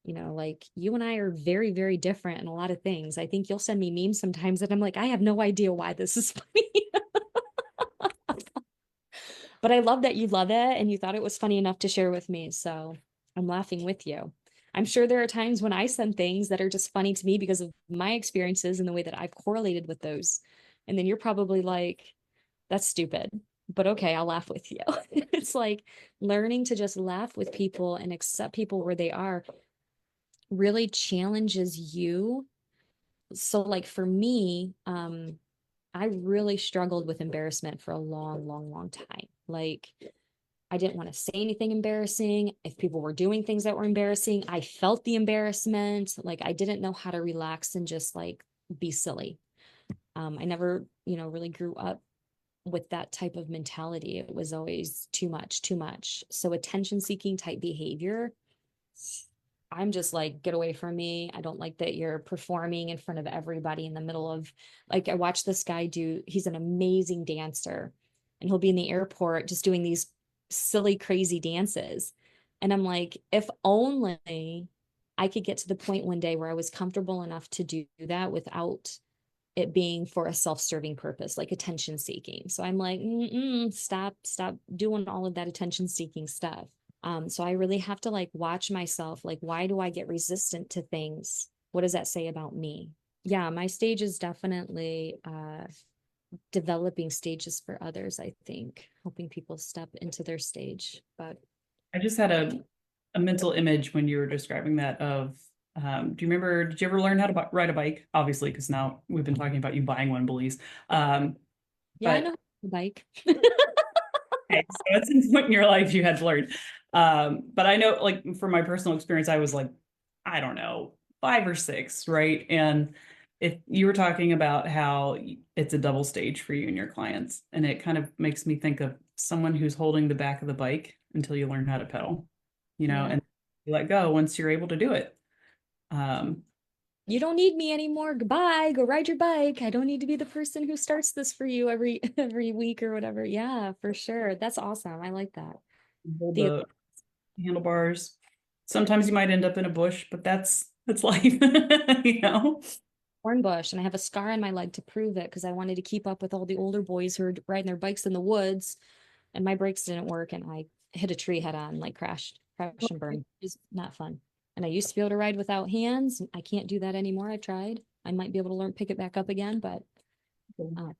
You know, like you and I are very, very different in a lot of things. I think you'll send me memes sometimes that I'm like, I have no idea why this is funny. But I love that you love it and you thought it was funny enough to share with me. So I'm laughing with you. I'm sure there are times when I send things that are just funny to me because of my experiences and the way that I've correlated with those. And then you're probably like, that's stupid. But okay, I'll laugh with you. It's like learning to just laugh with people and accept people where they are really challenges you. So like for me, I really struggled with embarrassment for a long, long, long time. Like I didn't want to say anything embarrassing. If people were doing things that were embarrassing, I felt the embarrassment. Like I didn't know how to relax and just like be silly. I never, really grew up with that type of mentality. It was always too much, too much. So attention seeking type behavior, I'm just like, get away from me. I don't like that you're performing in front of everybody in the middle of, like, I watched this guy he's an amazing dancer and he'll be in the airport just doing these silly, crazy dances. And I'm like, if only I could get to the point one day where I was comfortable enough to do that without it being for a self-serving purpose, like attention seeking. So I'm like, stop doing all of that attention seeking stuff. So I really have to like watch myself. Like, why do I get resistant to things? What does that say about me? Yeah, my stage is definitely developing stages for others, I think, helping people step into their stage. But I just had a mental image when you were describing that of, do you remember, did you ever learn how to ride a bike? Obviously, because now we've been talking about you buying one, Belize. yeah, I But know the bike. okay, so at some point in your life you had to learn. But I know, like, from my personal experience, I was like, I don't know, 5 or 6, right? And if you were talking about how it's a double stage for you and your clients, and it kind of makes me think of someone who's holding the back of the bike until you learn how to pedal, Yeah. and you let go once you're able to do it. Um, You don't need me anymore. Goodbye. Go ride your bike. I don't need to be the person who starts this for you every every week or whatever. Yeah, for sure. That's awesome. I like that. hold The the handlebars. Sometimes you might end up in a bush, but that's life, you know. Horn bush, and I have a scar on my leg to prove it because I wanted to keep up with all the older boys who are riding their bikes in the woods, and my brakes didn't work, and I hit a tree head on, like crash and burn. It's not fun. And I used to be able to ride without hands. I can't do that anymore. I've tried. I might be able to pick it back up again, but uh,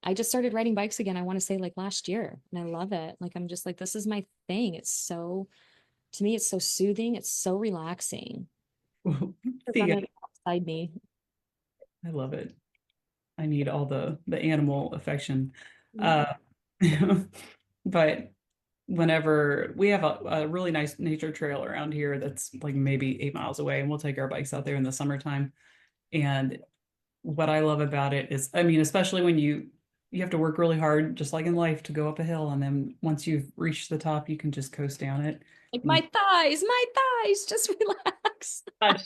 I just started riding bikes again. I want to say like last year, and I love it. Like I'm just like, this is my thing. To me, it's so soothing. It's so relaxing. See, Run it outside me. I love it. I need all the animal affection. Yeah. Uh, but whenever we have a really nice nature trail around here that's like maybe 8 miles away, and we'll take our bikes out there in the summertime. And what I love about it is, I mean, especially when you have to work really hard, just like in life, to go up a hill, and then once you've reached the top, you can just coast down it. Like And my thighs, just relax. I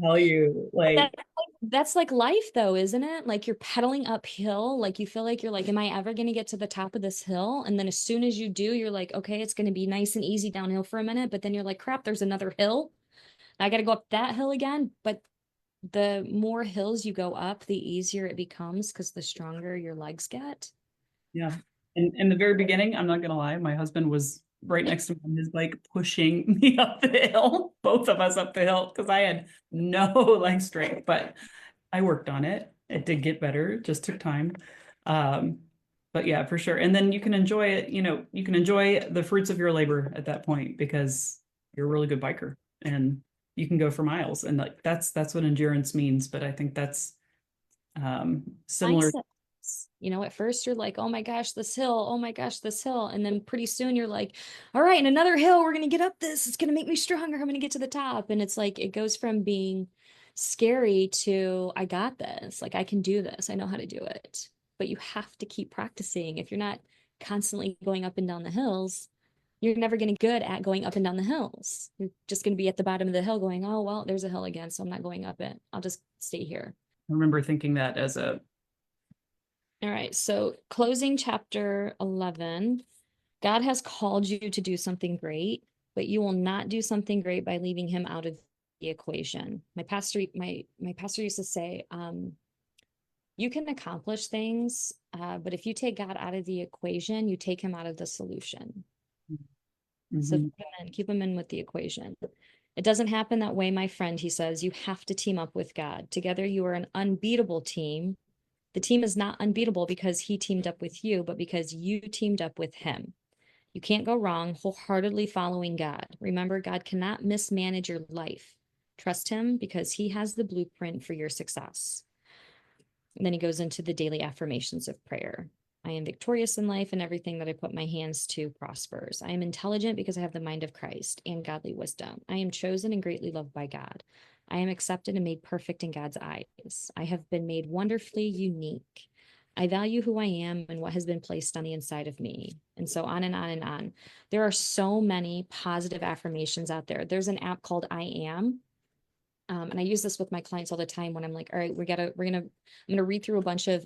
tell you, But like, that's like life though, isn't it? Like you're pedaling uphill, like you feel like you're like, am I ever going to get to the top of this hill? And then as soon as you do, you're like, okay, it's going to be nice and easy downhill for a minute. But then you're like, crap, there's another hill. I got to go up that hill again. But the more hills you go up, the easier it becomes because the stronger your legs get. yeah. And in the very beginning, I'm not gonna lie, my husband was right next to me on his bike, pushing me up the hill, both of us up the hill, because I had no leg strength, but I worked on it. It did get better, it just took time. Um, but yeah, for sure. And then you can enjoy it, you can enjoy the fruits of your labor at that point because you're a really good biker and you can go for miles. And like that's what endurance means. But I think that's similar. Mindset. At first you're like, oh my gosh, this hill, oh my gosh, this hill. And then pretty soon you're like, all right, and another hill, we're going to get up this. It's going to make me stronger. I'm going to get to the top. And it's like, it goes from being scary to, I got this. Like, I can do this. I know how to do it. But you have to keep practicing. If you're not constantly going up and down the hills, you're never going to be good at going up and down the hills. You're just going to be at the bottom of the hill going, oh, well, there's a hill again, so I'm not going up it. I'll just stay here. I remember thinking that as a All right, so closing chapter 11. God has called you to do something great, but you will not do something great by leaving him out of the equation. My pastor used to say, you can accomplish things, but if you take God out of the equation, you take him out of the solution. So keep him in with the equation. It doesn't happen that way, my friend, he says. You have to team up with God. Together, you are an unbeatable team. The team is not unbeatable because he teamed up with you, but because you teamed up with him. You can't go wrong wholeheartedly following God. Remember, God cannot mismanage your life. Trust him because he has the blueprint for your success. And then he goes into the daily affirmations of prayer. I am victorious in life, and everything that I put my hands to prospers. I am intelligent because I have the mind of Christ and godly wisdom. I am chosen and greatly loved by God. I am accepted and made perfect in God's eyes. I have been made wonderfully unique. I value who I am and what has been placed on the inside of me. And so on and on and on. There are so many positive affirmations out there. There's an app called I Am. And I use this with my clients all the time when I'm like, all right, I'm gonna read through a bunch of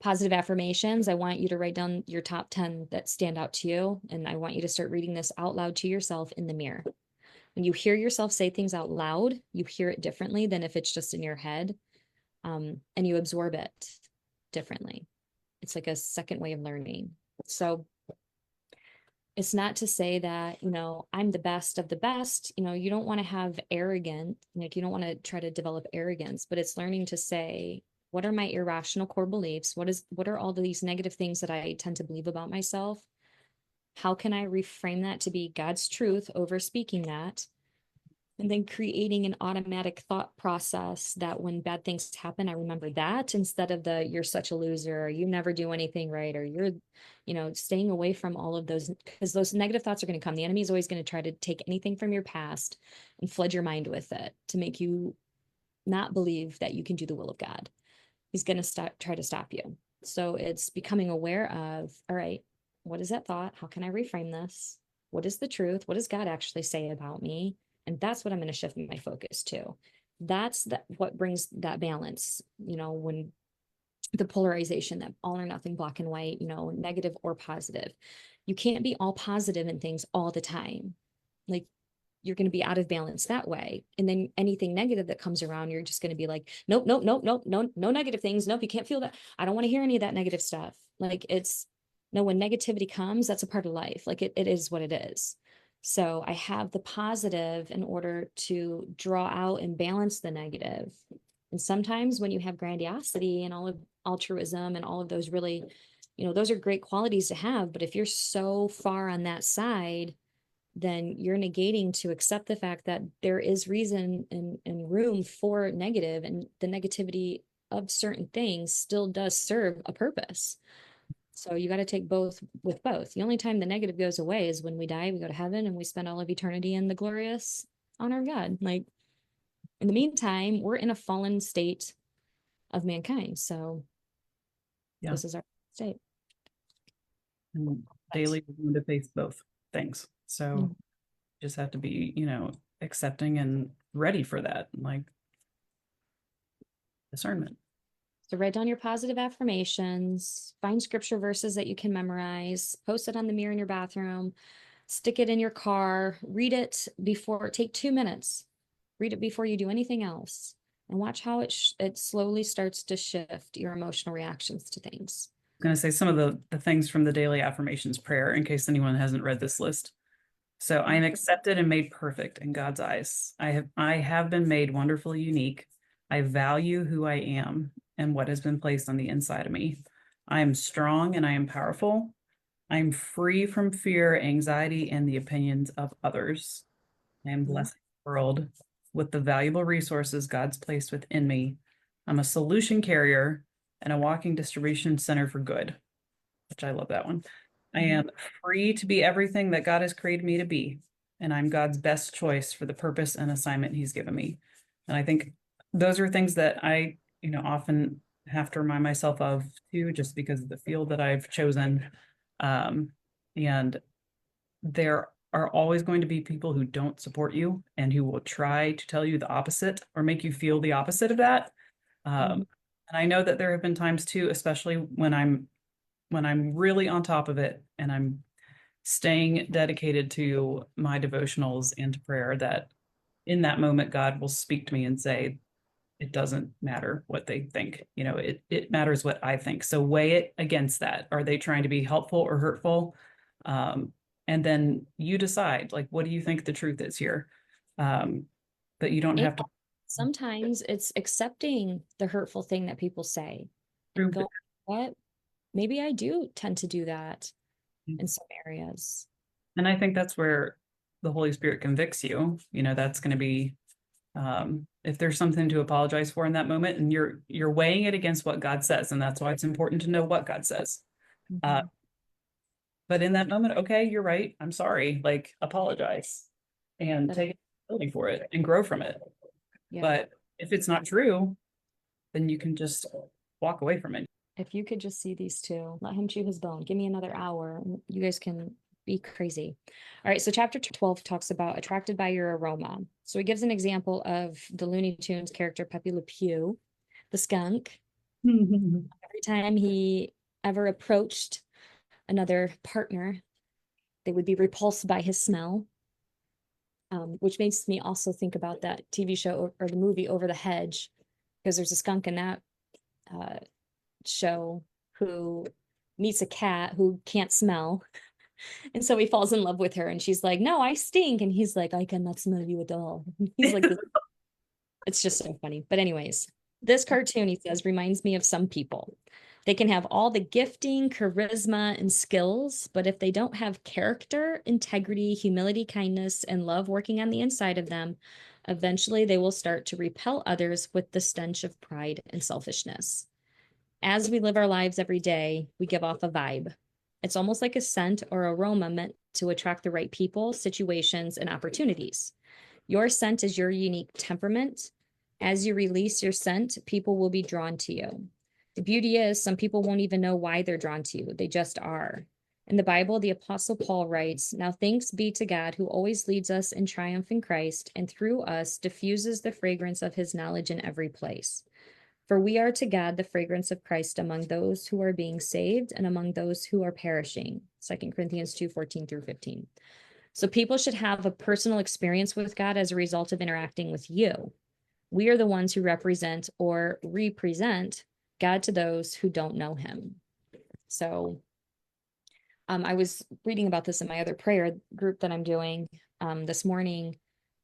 positive affirmations. I want you to write down your top 10 that stand out to you. And I want you to start reading this out loud to yourself in the mirror. When you hear yourself say things out loud, you hear it differently than if it's just in your head. And you absorb it differently. It's like a second way of learning. So it's not to say that, I'm the best of the best. You don't want to have arrogant, like you don't want to try to develop arrogance, but it's learning to say, what are my irrational core beliefs? What are all of these negative things that I tend to believe about myself? How can I reframe that to be God's truth over speaking that? And then creating an automatic thought process that when bad things happen, I remember that instead of you're such a loser, or you never do anything right, or you're, staying away from all of those, because those negative thoughts are going to come. The enemy is always going to try to take anything from your past and flood your mind with it to make you not believe that you can do the will of God. He's going to try to stop you. So it's becoming aware of, all right, what is that thought? How can I reframe this? What is the truth? What does God actually say about me? And that's what I'm going to shift my focus to. That's what brings that balance, when the polarization, that all or nothing, black and white, negative or positive. You can't be all positive in things all the time. Like, you're going to be out of balance that way. And then anything negative that comes around, you're just going to be like, nope, nope, nope, nope, no negative things. Nope, you can't feel that. I don't want to hear any of that negative stuff. Like, no, when negativity comes, that's a part of life. Like, it is what it is. So I have the positive in order to draw out and balance the negative. And sometimes when you have grandiosity and all of altruism and all of those really, those are great qualities to have. But if you're so far on that side, then you're negating to accept the fact that there is reason and room for negative, and the negativity of certain things still does serve a purpose. So you got to take both with both. The only time the negative goes away is when we die, we go to heaven, and we spend all of eternity in the glorious honor of God. Like, in the meantime, we're in a fallen state of mankind. So this is our state. And daily we're going to face both things. So just have to be, accepting and ready for that, like discernment. So write down your positive affirmations, find scripture verses that you can memorize, post it on the mirror in your bathroom, stick it in your car, read it take 2 minutes, read it before you do anything else, and watch how it slowly starts to shift your emotional reactions to things. I'm going to say some of the things from the daily affirmations prayer in case anyone hasn't read this list. So I am accepted and made perfect in God's eyes. I have been made wonderfully unique. I value who I am and what has been placed on the inside of me. I am strong and I am powerful. I'm free from fear, anxiety, and the opinions of others. I am blessing the world with the valuable resources God's placed within me. I'm a solution carrier and a walking distribution center for good, which I love that one. I am free to be everything that God has created me to be, and I'm God's best choice for the purpose and assignment he's given me. And I think those are things that I, often have to remind myself of too, just because of the field that I've chosen. And there are always going to be people who don't support you and who will try to tell you the opposite or make you feel the opposite of that. Mhm. And I know that there have been times too, especially when I'm really on top of it and I'm staying dedicated to my devotionals and to prayer, that in that moment God will speak to me and say, it doesn't matter what they think. It matters what I think. So weigh it against that. Are they trying to be helpful or hurtful? Um, and then you decide, like, what do you think the truth is here? Um, but you don't And have to sometimes it's accepting the hurtful thing that people say and prove go, that. what? Maybe I do tend to do that in some areas. And I think that's where the Holy Spirit convicts you. That's going to be, if there's something to apologize for in that moment, and you're weighing it against what God says, and that's why it's important to know what God says. Uh, Mhm. but in that moment, okay, you're right. I'm sorry. Like, apologize and That, take accountability for it and grow from it. yeah. But if it's not true, then you can just walk away from it. If you could just see these two, let him chew his bone. Give me another hour. And you guys can be crazy. All right. So, chapter 12 talks about attracted by your aroma. So, he gives an example of the Looney Tunes character, Pepe Le Pew, the skunk. Every time he ever approached another partner, they would be repulsed by his smell, which makes me also think about that TV show or the movie Over the Hedge, because there's a skunk in that uh, show who meets a cat who can't smell. And so he falls in love with her, and she's like, "No, I stink." And he's like, "I cannot smell you at all." He's like, it's just so funny. But, anyways, this cartoon, he says, reminds me of some people. They can have all the gifting, charisma, and skills, but if they don't have character, integrity, humility, kindness, and love working on the inside of them, eventually they will start to repel others with the stench of pride and selfishness. As we live our lives every day, we give off a vibe. It's almost like a scent or aroma meant to attract the right people, situations, and opportunities. Your scent is your unique temperament. As you release your scent, people will be drawn to you. The beauty is, some people won't even know why they're drawn to you. They just are. In the Bible, the Apostle Paul writes, "Now thanks be to God who always leads us in triumph in Christ, and through us diffuses the fragrance of his knowledge in every place. For we are to God the fragrance of Christ among those who are being saved and among those who are perishing." 2 Corinthians 2:14 through 15. So people should have a personal experience with God as a result of interacting with you. We are the ones who represent or represent God to those who don't know him. So I was reading about this in my other prayer group that I'm doing this morning,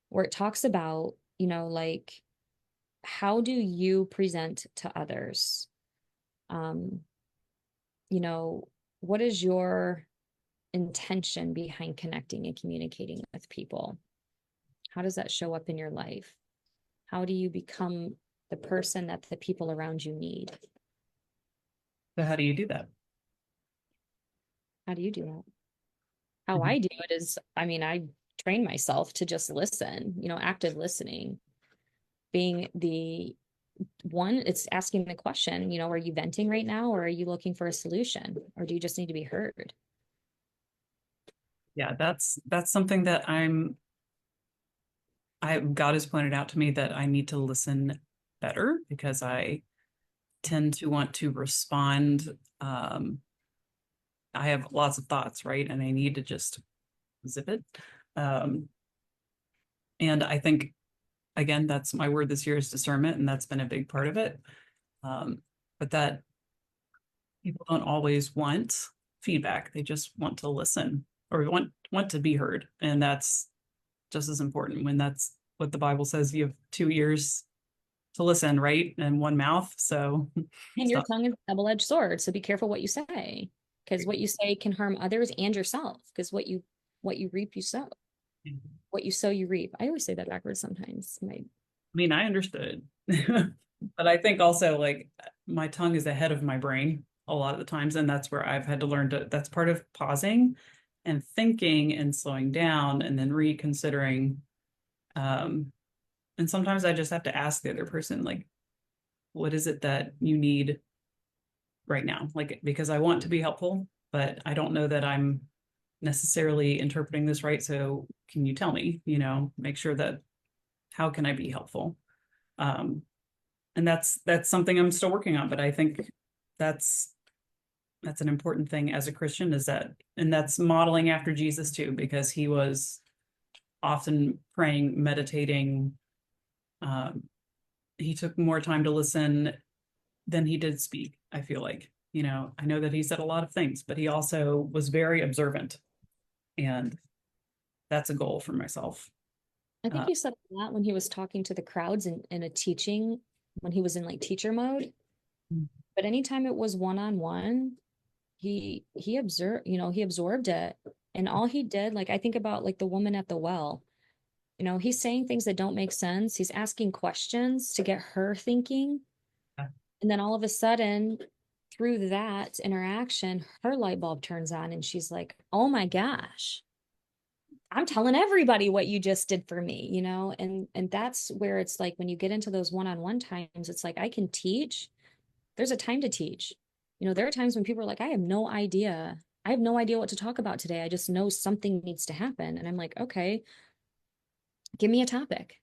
where it talks about, like, how do you present to others? Um, you know, what is your intention behind connecting and communicating with people? How does that show up in your life? How do you become the person that the people around you need? So how do you do that? How do you do that? How Mhm. I do it is, I mean, I train myself to just listen, active listening, being the one, it's asking the question, are you venting right now, or are you looking for a solution, or do you just need to be heard? Yeah, that's something that God has pointed out to me that I need to listen better because I tend to want to respond. I have lots of thoughts, right? And I need to just zip it. Um, and I think, again, that's my word this year is discernment, and that's been a big part of it. But that people don't always want feedback; they just want to listen or want to be heard, and that's just as important. When that's what the Bible says, you have 2 ears to listen, right, and one mouth. So And your stop. tongue is a double-edged sword, so be careful what you say, because what you say can harm others and yourself, because what you reap you sow, what you sow you reap. I always say that backwards sometimes. My I mean, I understood, but I think also like my tongue is ahead of my brain a lot of the times, and that's where I've had to learn to. That's part of pausing and thinking and slowing down and then reconsidering. Um, and sometimes I just have to ask the other person, like, what is it that you need right now? Like, because I want to be helpful, but I don't know that I'm necessarily interpreting this right. So can you tell me, make sure that how can I be helpful? Um, and that's something I'm still working on, but I think that's that's an important thing as a Christian is that, and that's modeling after Jesus too, because he was often praying, meditating. Um, he took more time to listen than he did speak, I feel like. I know that he said a lot of things, but he also was very observant. And that's a goal for myself. I think Uh, he said a lot when he was talking to the crowds in a teaching, when he was in like teacher mode. But anytime it was one-on-one, he observed, he absorbed it. And all he did, like I think about like the woman at the well, he's saying things that don't make sense. He's asking questions to get her thinking. And then all of a sudden, through that interaction, her light bulb turns on and she's like, oh my gosh, I'm telling everybody what you just did for me, and that's where it's like when you get into those one-on-one times, it's like I can teach. There's a time to teach. There are times when people are like, I have no idea. I have no idea what to talk about today. I just know something needs to happen. And I'm like, okay, give me a topic.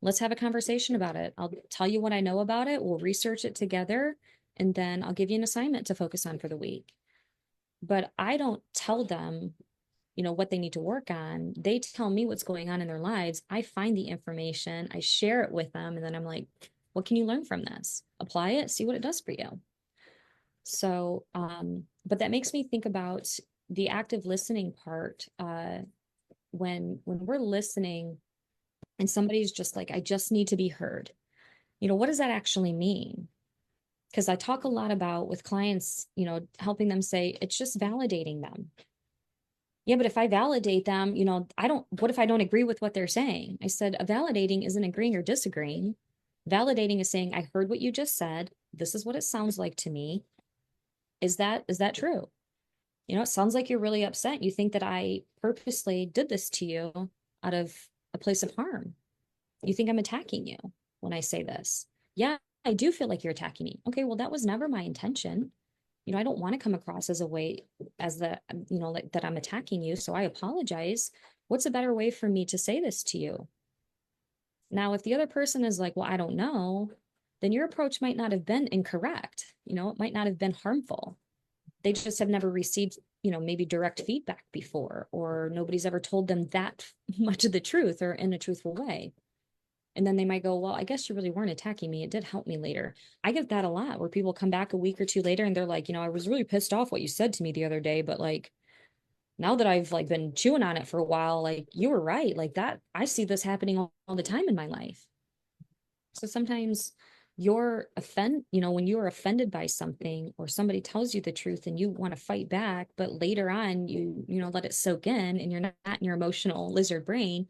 Let's have a conversation about it. I'll tell you what I know about it. We'll research it together. And then I'll give you an assignment to focus on for the week. But I don't tell them, what they need to work on. They tell me what's going on in their lives. I find the information, I share it with them. And then I'm like, what can you learn from this? Apply it, see what it does for you. So, but that makes me think about the active listening part. When we're listening and somebody's just like, I just need to be heard. What does that actually mean? Because I talk a lot about with clients, helping them say it's just validating them. Yeah, but if I validate them, what if I don't agree with what they're saying? I said, validating isn't agreeing or disagreeing. Validating is saying, I heard what you just said. This is what it sounds like to me. Is that true? It sounds like you're really upset. You think that I purposely did this to you out of a place of harm. You think I'm attacking you when I say this. Yeah, I do feel like you're attacking me. Okay, well, that was never my intention. I don't want to come across as a way as the, like that I'm attacking you. So I apologize. What's a better way for me to say this to you? Now, if the other person is like, well, I don't know, then your approach might not have been incorrect. It might not have been harmful. They just have never received, maybe direct feedback before, or nobody's ever told them that much of the truth or in a truthful way. And then they might go, well, I guess you really weren't attacking me. It did help me later. I get that a lot where people come back a week or two later and they're like, I was really pissed off what you said to me the other day, but like now that I've like been chewing on it for a while, like you were right. Like that, I see this happening all the time in my life. So sometimes when you're offended by something or somebody tells you the truth and you want to fight back, but later on let it soak in and you're not in your emotional lizard brain,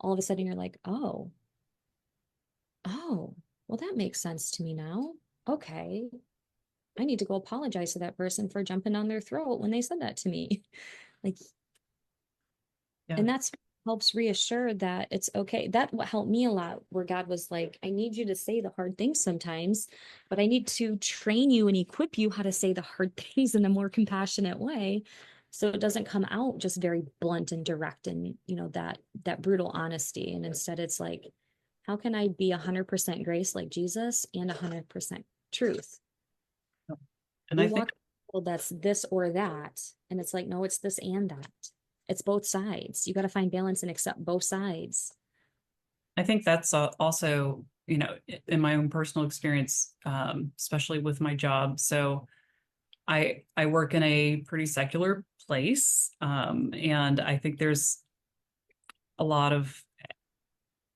all of a sudden you're like, oh, well, that makes sense to me now. Okay. I need to go apologize to that person for jumping down their throat when they said that to me. Like, yeah. and that's helps reassure that it's okay. That what helped me a lot, where God was like, I need you to say the hard things sometimes, but I need to train you and equip you how to say the hard things in a more compassionate way. So it doesn't come out just very blunt and direct and that brutal honesty. And instead it's like, how can I be 100% grace like Jesus and 100% truth? And We I think walk people that's this or that, and it's like, no, it's this and that. It's both sides. You got to find balance and accept both sides. I think that's also, in my own personal experience, especially with my job. So I work in a pretty secular place, and I think there's a lot of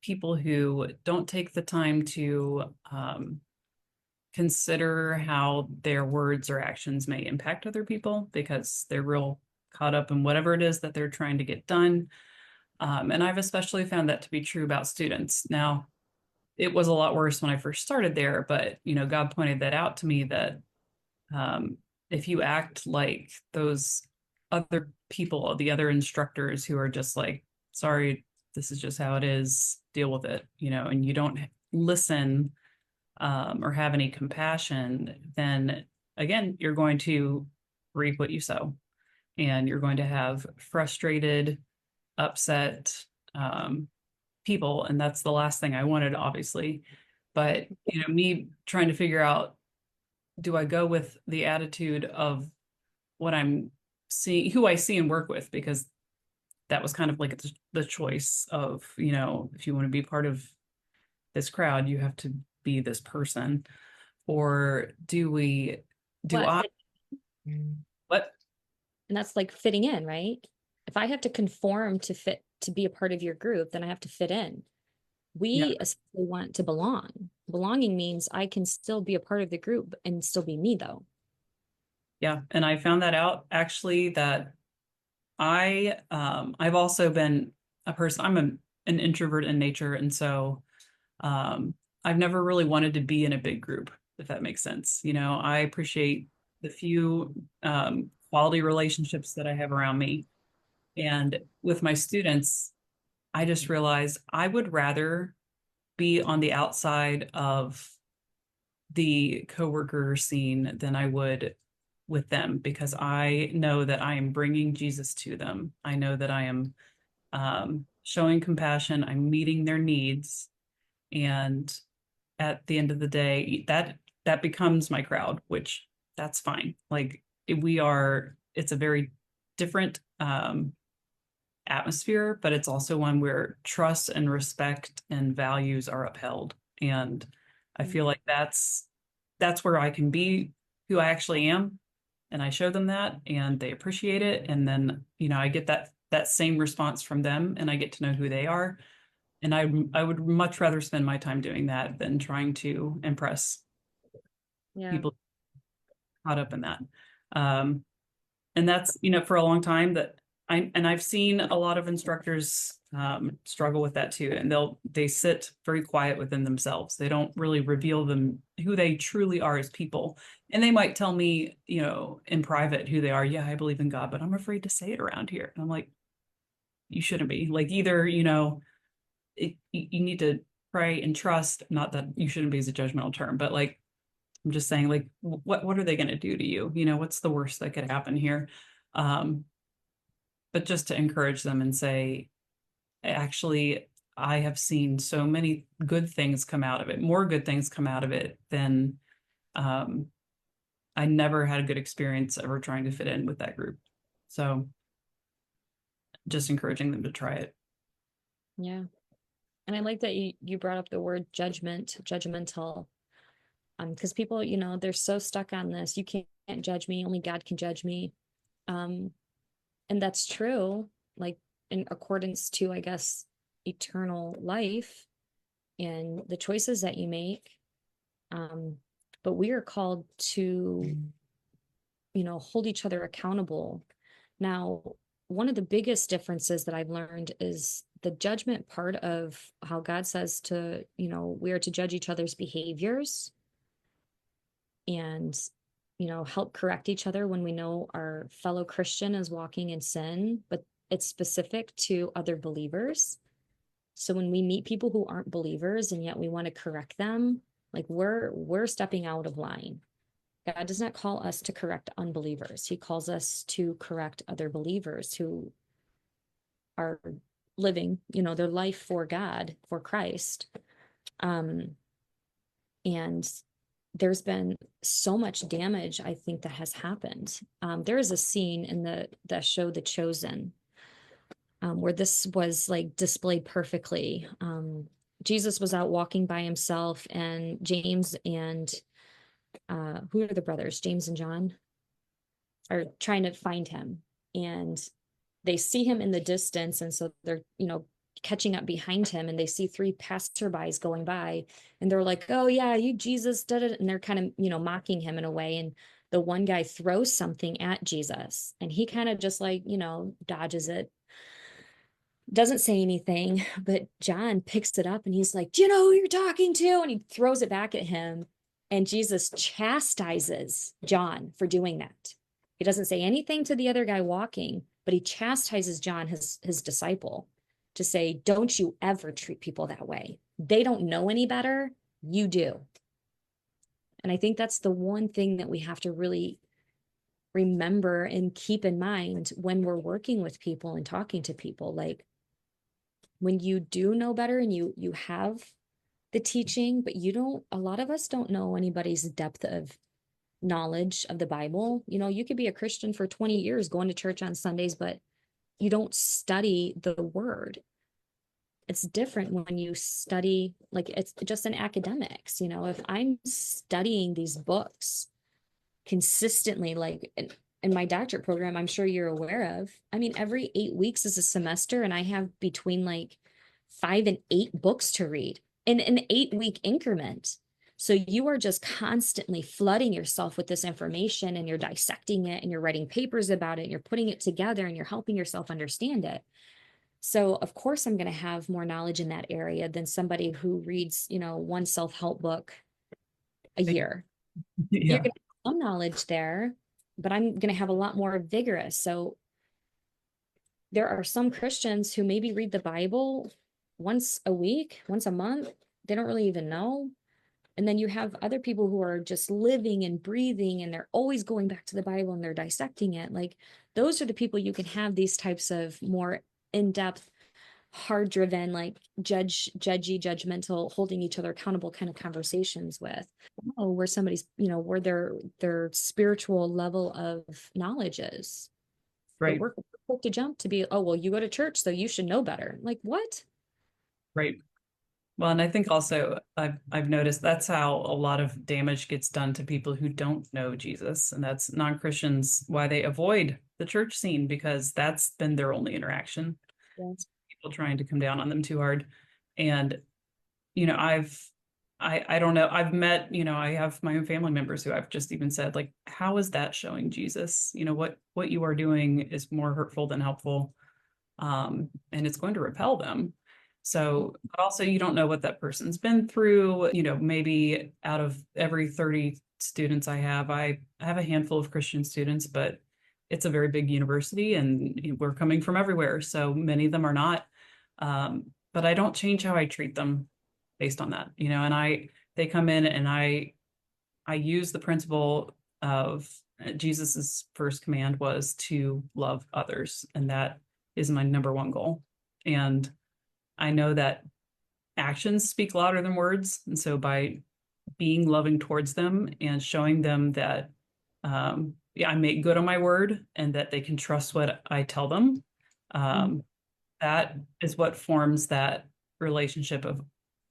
people who don't take the time to consider how their words or actions may impact other people because they're real caught up in whatever it is that they're trying to get done. And I've especially found that to be true about students. Now, it was a lot worse when I first started there, but God pointed that out to me that um, if you act like those other people, the other instructors who are just like, sorry, this is just how it is, deal with it, and you don't listen or have any compassion, then again, you're going to reap what you sow. and you're going to have frustrated, upset people, and that's the last thing I wanted, obviously. But me trying to figure out, do I go with the attitude of what I'm seeing, who I see and work with, because that was kind of like the choice of, if you want to be part of this crowd, you have to be this person. Or do What? I, what? And that's like fitting in, right? If I have to conform to fit to be a part of your group, then I have to fit in. Yeah. We especially want to belong. Belonging means I can still be a part of the group and still be me, though. Yeah. And I found that out actually, that I've also been a person, an introvert in nature. And so I've never really wanted to be in a big group, if that makes sense. I appreciate the few quality relationships that I have around me. And with my students, I just realized I would rather be on the outside of the coworker scene than I would with them, because I know that I am bringing Jesus to them. I know that I am showing compassion. I'm meeting their needs, and at the end of the day, that becomes my crowd, which that's fine. Like it's a very different atmosphere, but it's also one where trust and respect and values are upheld. And I feel like that's where I can be who I actually am, and I show them that and they appreciate it. And then, I get that same response from them, and I get to know who they are. And I would much rather spend my time doing that than trying to impress Yeah. people caught up in that. Um, and that's, for a long time that I've seen a lot of instructors struggle with that too. And they sit very quiet within themselves. They don't really reveal them who they truly are as people. And they might tell me, in private who they are. Yeah, I believe in God, but I'm afraid to say it around here. And I'm like, you shouldn't be. Like, either, you need to pray and trust. Not that you shouldn't be as a judgmental term, but like, I'm just saying, like, what are they going to do to you? What's the worst that could happen here? Um, but just to encourage them and say, actually, I have seen so many good things come out of it, more good things come out of it than um, I never had a good experience ever trying to fit in with that group. So just encouraging them to try it. Yeah. And I like that you brought up the word judgmental. Because people, they're so stuck on this. You can't judge me, only God can judge me. Um, and that's true, like in accordance to, I guess, eternal life and the choices that you make. Um, but we are called to, hold each other accountable. Now, one of the biggest differences that I've learned is the judgment part of how God says to, we are to judge each other's behaviors and, help correct each other when we know our fellow Christian is walking in sin, but it's specific to other believers. So when we meet people who aren't believers and yet we want to correct them, like we're stepping out of line. God does not call us to correct unbelievers. He calls us to correct other believers who are living, their life for God, for Christ. And there's been so much damage, I think, that has happened. There is a scene in the show The Chosen, where this was like displayed perfectly. Jesus was out walking by himself, and James and who are the brothers? James and John are trying to find him, and they see him in the distance, and so they're catching up behind him, and they see three passerbys going by, and they're like, oh yeah, you Jesus did it, and they're kind of mocking him in a way. And the one guy throws something at Jesus, and he kind of just like dodges it, doesn't say anything, but John picks it up and he's like, do you know who you're talking to? And he throws it back at him, and Jesus chastises John for doing that. He doesn't say anything to the other guy walking, but he chastises John, his disciple, to say, don't you ever treat people that way. They don't know any better. You do. And I think that's the one thing that we have to really remember and keep in mind when we're working with people and talking to people. Like, when you do know better and you have the teaching, but you don't, a lot of us don't know anybody's depth of knowledge of the Bible. You know, you could be a Christian for 20 years going to church on Sundays, but you don't study the word. It's different when you study, like, it's just in academics. You know, if I'm studying these books consistently, like in my doctorate program, I'm sure you're aware of, I mean, every 8 weeks is a semester, and I have between like 5 and 8 books to read in an 8 week increment. So you are just constantly flooding yourself with this information, and you're dissecting it, and you're writing papers about it, and you're putting it together, and you're helping yourself understand it. So of course I'm going to have more knowledge in that area than somebody who reads, you know, one self-help book a year. You're Yeah. going to have some knowledge there, but I'm going to have a lot more vigorous. So there are some Christians who maybe read the Bible once a week, once a month. They don't really even know. And then you have other people who are just living and breathing, and they're always going back to the Bible and they're dissecting it. Like, those are the people you can have these types of more in-depth, hard driven, like judgy, judgmental, holding each other accountable kind of conversations with. Oh, where somebody's, you know, where their spiritual level of knowledge is. But Right. we're quick to jump to be, oh, well, you go to church, so you should know better. Like, what? Right. Well, and I think also I've noticed that's how a lot of damage gets done to people who don't know Jesus, and that's non-Christians, why they avoid the church scene, because that's been their only interaction. Yes. People trying to come down on them too hard. And you know, I don't know, I've met, you know, I have my own family members who I've just even said, like, how is that showing Jesus? You know, what you are doing is more hurtful than helpful. And it's going to repel them. So, but also you don't know what that person's been through. You know, maybe out of every 30 students I have a handful of Christian students, but it's a very big university and we're coming from everywhere. So many of them are not. But I don't change how I treat them based on that, you know, and they come in and I use the principle of Jesus's first command was to love others. And that is my number one goal. And I know that actions speak louder than words. And so by being loving towards them and showing them that yeah, I make good on my word and that they can trust what I tell them, Mhm. that is what forms that relationship of,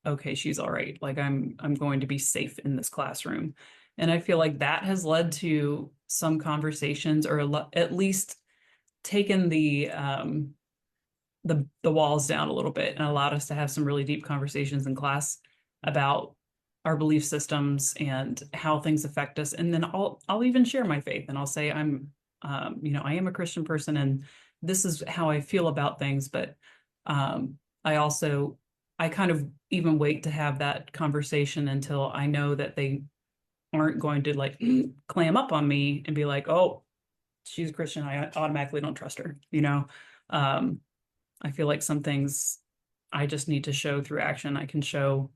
okay, she's all right. Like I'm going to be safe in this classroom. And I feel like that has led to some conversations, or at least taken the walls down a little bit and allowed us to have some really deep conversations in class about our belief systems and how things affect us. And then I'll even share my faith, and I'll say I'm you know, I am a Christian person and this is how I feel about things, but um I also I kind of even wait to have that conversation until I know that they aren't going to like clam up on me and be like, oh, she's a Christian, I automatically don't trust her, you know. um I feel like some things I just need to show through action. I can show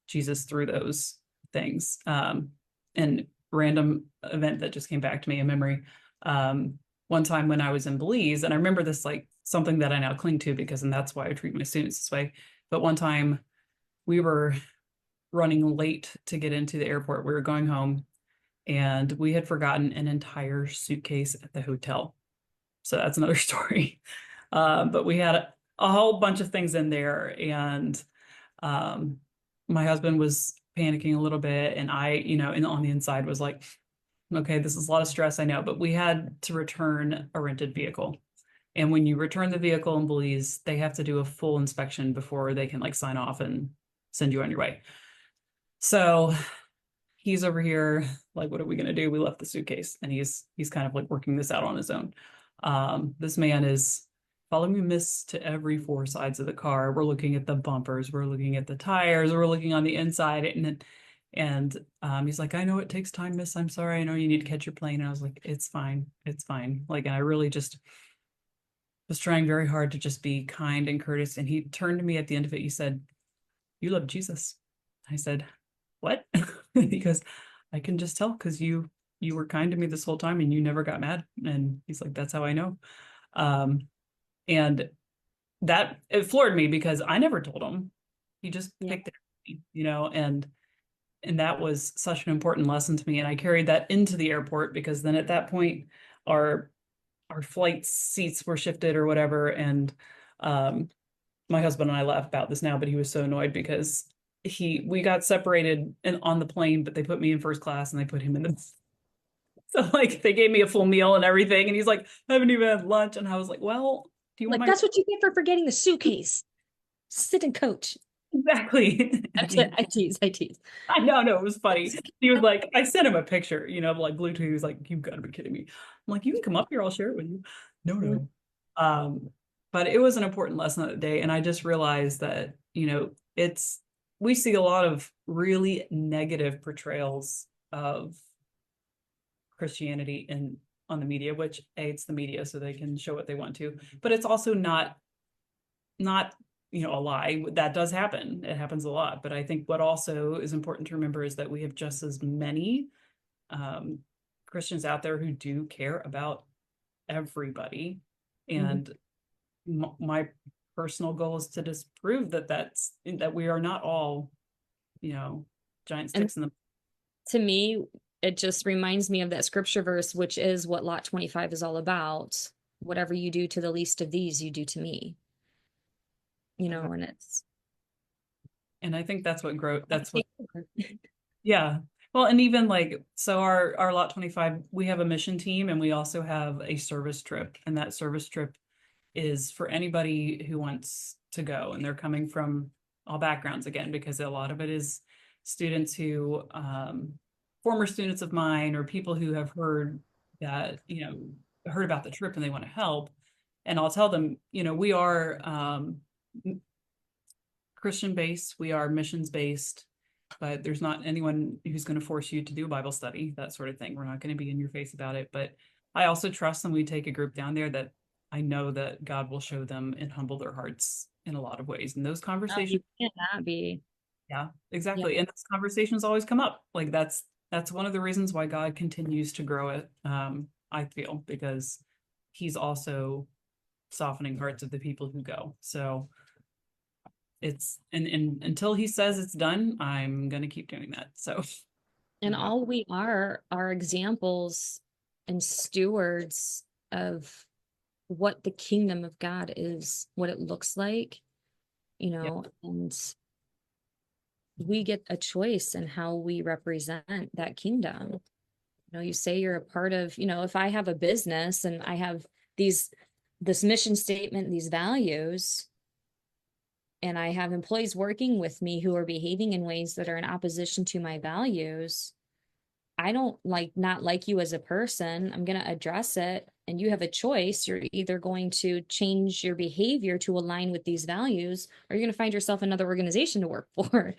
Jesus through those things. And random event that just came back to me, a memory. One time when I was in Belize, and I remember this like something that I now cling to because, and that's why I treat my students this way. But one time we were running late to get into the airport. We were going home and we had forgotten an entire suitcase at the hotel. So that's another story. But we had a whole bunch of things in there, and um, my husband was panicking a little bit, and I, you know, and on the inside was like, okay, this is a lot of stress, I know, but we had to return a rented vehicle. And when you return the vehicle in Belize, they have to do a full inspection before they can like sign off and send you on your way. So he's over here like, what are we going to do? We left the suitcase, and he's kind of like working this out on his own. This man is following me, miss, to every four sides of the car. We're looking at the bumpers, we're looking at the tires, we're looking on the inside, and he's like, I know it takes time, miss, I'm sorry, I know you need to catch your plane. And I was like, it's fine, it's fine. Like, and I really just was trying very hard to just be kind and courteous. And he turned to me at the end of it, he said, you love Jesus. I said, what? Because I can just tell because you you were kind to me this whole time and you never got mad. And he's like, that's how I know. Um, and that it floored me because I never told him. He just Yeah. picked it, and that was such an important lesson to me. And I carried that into the airport because then at that point, our our flight seats were shifted or whatever. And um, my husband and I laugh about this now, but he was so annoyed because we got separated on the plane, but they put me in first class and they put him in the so like they gave me a full meal and everything. And he's like, I haven't even had lunch. And I was like, well, do you want Like, my that's what you get for forgetting the suitcase. Sit and coach. exactly? I mean, I tease, I tease. I know, no, it was funny. He was like, I sent him a picture, of like Bluetooth. He was like, you've got to be kidding me. I'm like, you can come up here, I'll share it with you. No, Mhm. no. But it was an important lesson of the day. And I just realized that, we see a lot of really negative portrayals of Christianity on the media, which it's the media, so they can show what they want to, but it's also not a lie. That does happen. It happens a lot. But I think what also is important to remember is that we have just as many um, Christians out there who do care about everybody. Mhm. And my personal goal is to disprove that we are not all, giant And sticks in the. to me, it just reminds me of that scripture verse, which is what Lot 25 is all about. Whatever you do to the least of these, you do to me. And it's And I think that's what grow. not That's what. take over. Yeah. Well, and even like so our lot 25, we have a mission team and we also have a service trip. And that service trip is for anybody who wants to go. And they're coming from all backgrounds again, because a lot of it is students who former students of mine or people who have heard about the trip and they want to help. And I'll tell them, we are Christian based, we are missions based, but there's not anyone who's going to force you to do a Bible study, that sort of thing. We're not going to be in your face about it. But I also trust when we take a group down there that I know that God will show them and humble their hearts in a lot of ways. And those No, you conversations, cannot be. yeah, Yeah. exactly. And those conversations always come up. Like that's one of the reasons why God continues to grow it. I feel because he's also softening hearts of the people who go. So it's and until he says it's done, I'm gonna keep doing that. So And yeah, all we are examples and stewards of what the kingdom of God is, what it looks like, yeah, and we get a choice in how we represent that kingdom. You say you're a part of, if I have a business and I have these this mission statement, these values, and I have employees working with me who are behaving in ways that are in opposition to my values, I don't not like you as a person. I'm going to address it. And you have a choice. You're either going to change your behavior to align with these values, or you're going to find yourself another organization to work for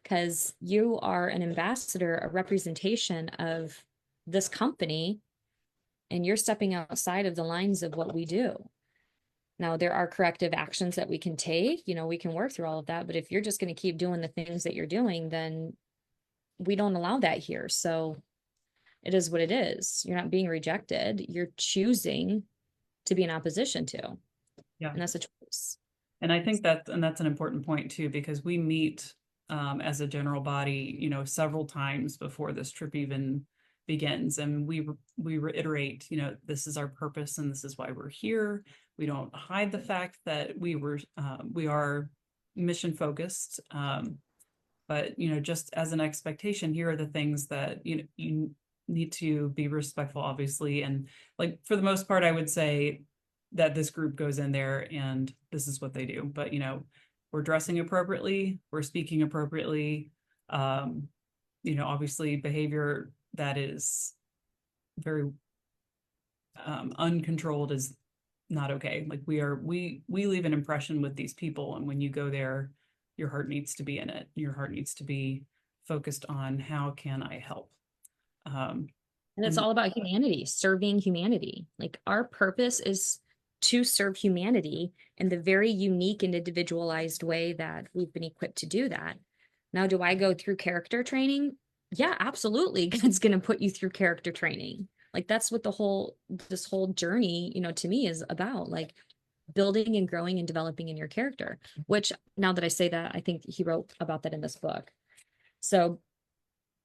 because you are an ambassador, a representation of this company, and you're stepping outside of the lines of what we do. Now, there are corrective actions that we can take. We can work through all of that. But if you're just going to keep doing the things that you're doing, then we don't allow that here. So it is what it is. You're not being rejected. You're choosing to be in opposition to, and yeah. that's a choice. And I think that's an important point too, because we meet as a general body, several times before this trip even begins, and we reiterate, this is our purpose and this is why we're here. We don't hide the fact that we are mission focused, but just as an expectation, here are the things that you need to be respectful, obviously, and like for the most part, I would say that this group goes in there and this is what they do. But we're dressing appropriately, we're speaking appropriately. Um, obviously behavior that is very uncontrolled is not okay. Like we leave an impression with these people, and when you go there, your heart needs to be in it. Your heart needs to be focused on how can I help. Um, And it's and all about humanity, serving humanity. Like our purpose is to serve humanity in the very unique and individualized way that we've been equipped to do that. Now, do I go through character training? Yeah, absolutely. God's going to put you through character training. Like that's what this whole journey, to me is about, like building and growing and developing in your character, which now that I say that, I think he wrote about that in this book. So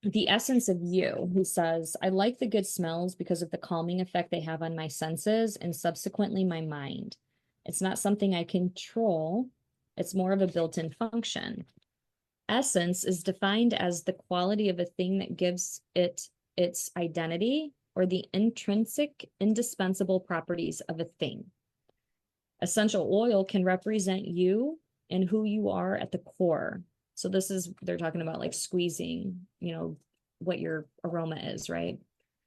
the essence of you, he says, I like the good smells because of the calming effect they have on my senses and subsequently my mind. It's not something I control. It's more of a built-in function. Essence is defined as the quality of a thing that gives it its identity or the intrinsic, indispensable properties of a thing. Essential oil can represent you and who you are at the core. So they're talking about like squeezing, what your aroma is, right?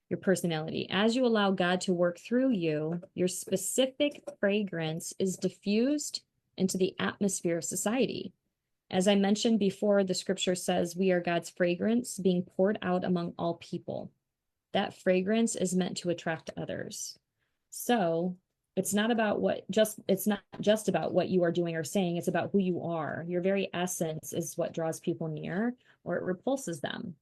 Your personality. As you allow God to work through you, your specific fragrance is diffused into the atmosphere of society. As I mentioned before, the scripture says we are God's fragrance being poured out among all people. That fragrance is meant to attract others. So it's not just about what you are doing or saying, it's about who you are. Your very essence is what draws people near or it repulses them.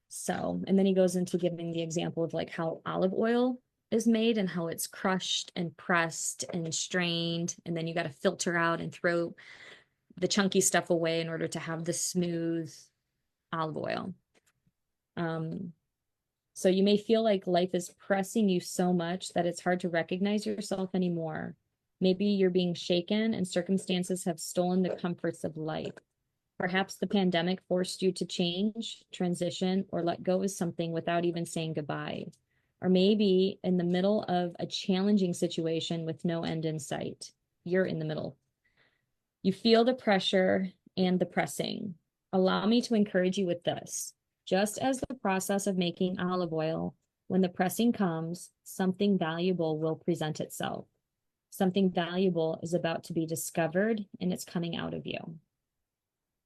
So, and then he goes into giving the example of like how olive oil is made and how it's crushed and pressed and strained. And then you got to filter out and throw the chunky stuff away in order to have the smooth olive oil. So you may feel like life is pressing you so much that it's hard to recognize yourself anymore. Maybe you're being shaken and circumstances have stolen the comforts of life. Perhaps the pandemic forced you to change, transition, or let go of something without even saying goodbye. Or maybe in the middle of a challenging situation with no end in sight. You're in the middle. You feel the pressure and the pressing. Allow me to encourage you with this. Just as the process of making olive oil, when the pressing comes, something valuable will present itself. Something valuable is about to be discovered and it's coming out of you.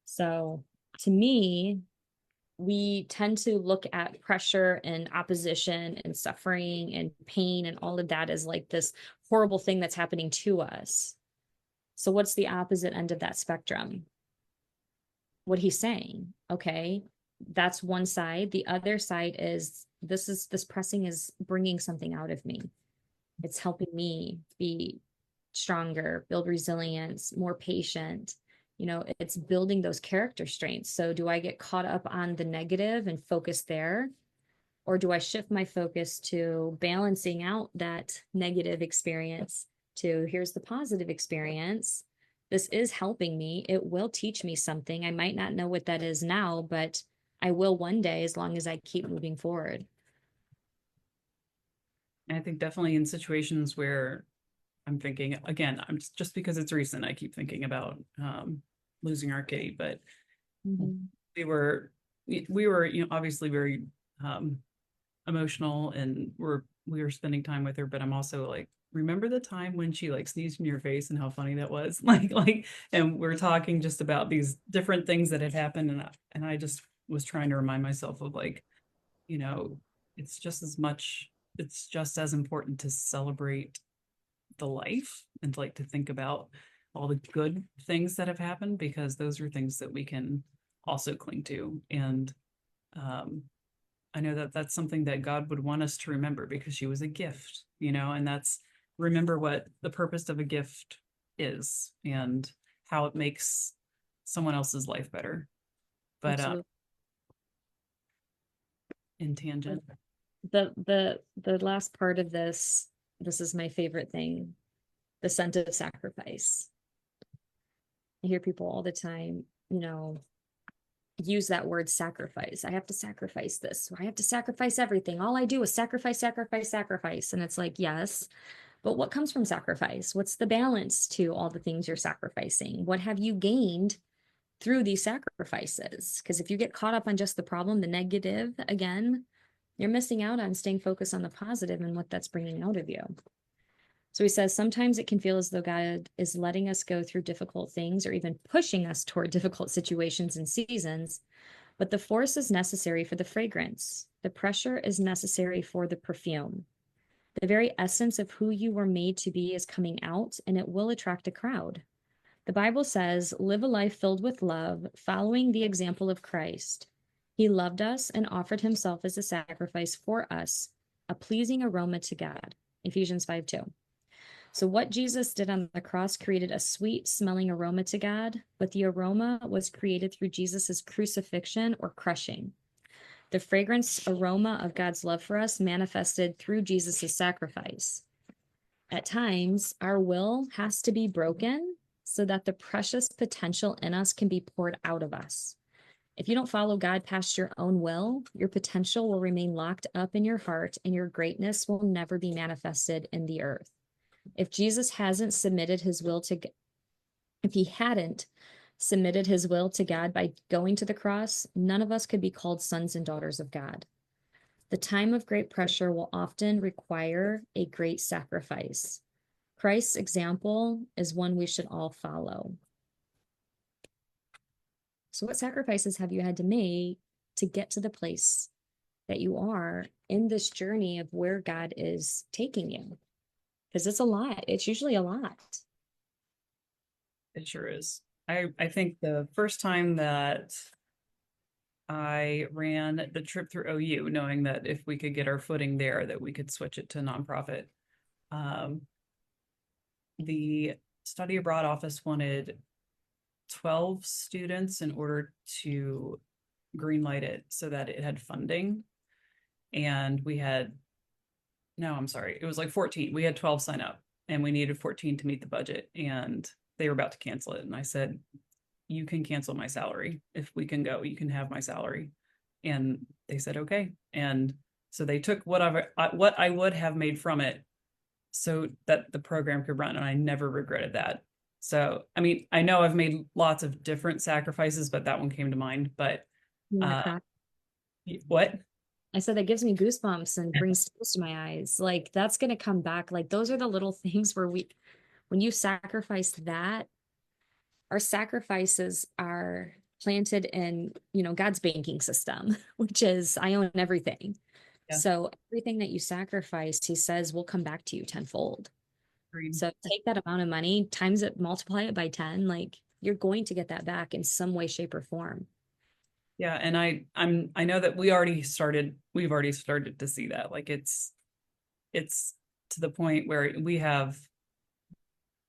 So to me, we tend to look at pressure and opposition and suffering and pain and all of that as like this horrible thing that's happening to us. So what's the opposite end of that spectrum? What he's saying, okay, that's one side. The other side is this pressing is bringing something out of me. It's helping me be stronger, build resilience, more patient. It's building those character strengths. So do I get caught up on the negative and focus there? Or do I shift my focus to balancing out that negative experience to here's the positive experience? This is helping me. It will teach me something. I might not know what that is now, but I will one day as long as I keep moving forward. And I think definitely in situations where I'm thinking again, I'm just because it's recent, I keep thinking about losing our kitty, but Mhm. we were we were obviously very emotional and we were spending time with her, but I'm also like, remember the time when she like sneezed in your face and how funny that was? And we're talking just about these different things that had happened, and I just was trying to remind myself of like, you know, it's just as much, it's just as important to celebrate the life and like to think about all the good things that have happened, because those are things that we can also cling to. And um, I know that that's something that God would want us to remember because she was a gift, and that's remember what the purpose of a gift is and how it makes someone else's life better. But Absolutely. in tangent. The last part of this is my favorite thing, the scent of sacrifice. I hear people all the time, use that word sacrifice. I have to sacrifice this. I have to sacrifice everything. All I do is sacrifice, sacrifice, sacrifice. And it's like, yes, but what comes from sacrifice? What's the balance to all the things you're sacrificing? What have you gained through these sacrifices? Because if you get caught up on just the problem, the negative, again, you're missing out on staying focused on the positive and what that's bringing out of you. So he says, sometimes it can feel as though God is letting us go through difficult things or even pushing us toward difficult situations and seasons, but the force is necessary for the fragrance. The pressure is necessary for the perfume. The very essence of who you were made to be is coming out, and it will attract a crowd. The Bible says, live a life filled with love, following the example of Christ. He loved us and offered himself as a sacrifice for us, a pleasing aroma to God. Ephesians 5:2. So, what Jesus did on the cross created a sweet smelling aroma to God, but the aroma was created through Jesus's crucifixion or crushing. The fragrance aroma of God's love for us manifested through Jesus's sacrifice. At times, our will has to be broken so that the precious potential in us can be poured out of us. If you don't follow God past your own will, your potential will remain locked up in your heart and your greatness will never be manifested in the earth. If Jesus hasn't submitted his will to, if he hadn't submitted his will to God by going to the cross, none of us could be called sons and daughters of God. The time of great pressure will often require a great sacrifice. Christ's example is one we should all follow. So, what sacrifices have you had to make to get to the place that you are in this journey of where God is taking you? Because it's a lot. It's usually a lot. It sure is. I think the first time that I ran the trip through OU, knowing that if we could get our footing there, that we could switch it to nonprofit. Um, the study abroad office wanted 12 students in order to greenlight it so that it had funding. And we had, no, I'm sorry, it was like 14. We had 12 sign up and we needed 14 to meet the budget. And they were about to cancel it. And I said, you can cancel my salary. If we can go, you can have my salary. And they said, okay. And so they took what I would have made from it so that the program could run. And I never regretted that. So, I mean, I know I've made lots of different sacrifices, but that one came to mind. But You want to uh, cry? what? I said that gives me goosebumps and brings tears to my eyes. Like that's going to come back. Like those are the little things where when you sacrifice that, our sacrifices are planted in, God's banking system, which is I own everything. Yeah, So everything that you sacrifice, he says will come back to you tenfold. agreed. So take that amount of money, times it, multiply it by 10, like you're going to get that back in some way, shape, or form. Yeah, and I know that we've already started to see that. Like it's to the point where we have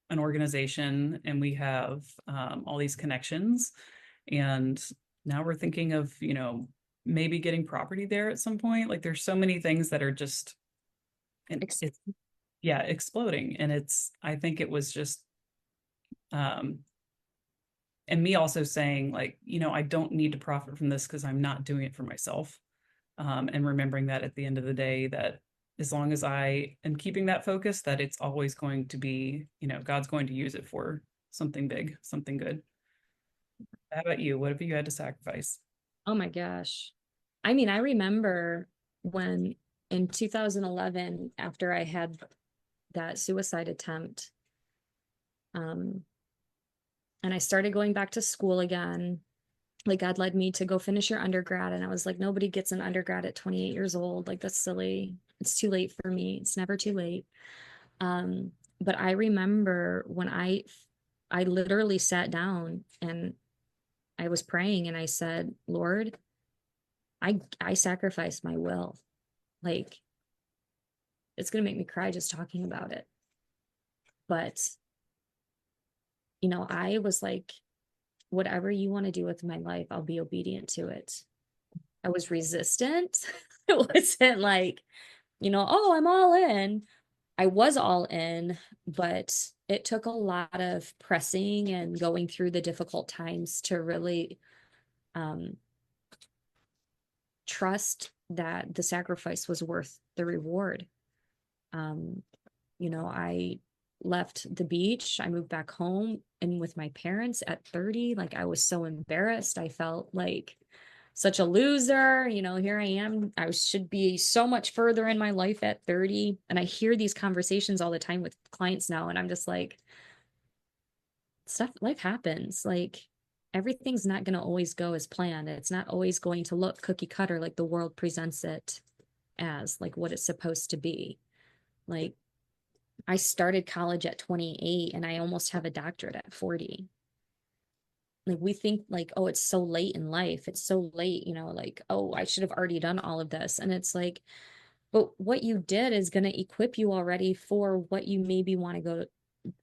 an organization and we have all these connections, and now we're thinking of, maybe getting property there at some point. Like there's so many things that are just, and Ex- it's, yeah, exploding. And I think it was just um and me also saying, like, I don't need to profit from this because I'm not doing it for myself. And remembering that at the end of the day, that as long as I am keeping that focus, that it's always going to be, God's going to use it for something big, something good. How about you? What have you had to sacrifice? Oh my gosh. I mean, I remember when in 2011, after I had that suicide attempt, um, and I started going back to school again. Like God led me to go finish your undergrad. And I was like, nobody gets an undergrad at 28 years old. Like that's silly. It's too late for me. It's never too late. Um, but I remember when I literally sat down and I was praying and I said, Lord, I sacrificed my will. Like it's gonna make me cry just talking about it. But I was like, whatever you want to do with my life, I'll be obedient to it. I was resistant. It wasn't like, oh, I'm all in. I was all in, but it took a lot of pressing and going through the difficult times to really um, trust that the sacrifice was worth the reward. Um, I left the beach, I moved back home and with my parents at 30, like I was so embarrassed. I felt like such a loser. Here I am. I should be so much further in my life at 30. And I hear these conversations all the time with clients now. And I'm just like, life happens. Like everything's not going to always go as planned. It's not always going to look cookie cutter like the world presents it as, like what it's supposed to be. Like I started college at 28 and I almost have a doctorate at 40. like we think like, oh, it's so late in life. It's so late, like, oh, I should have already done all of this. And it's like, but what you did is going to equip you already for what you maybe want to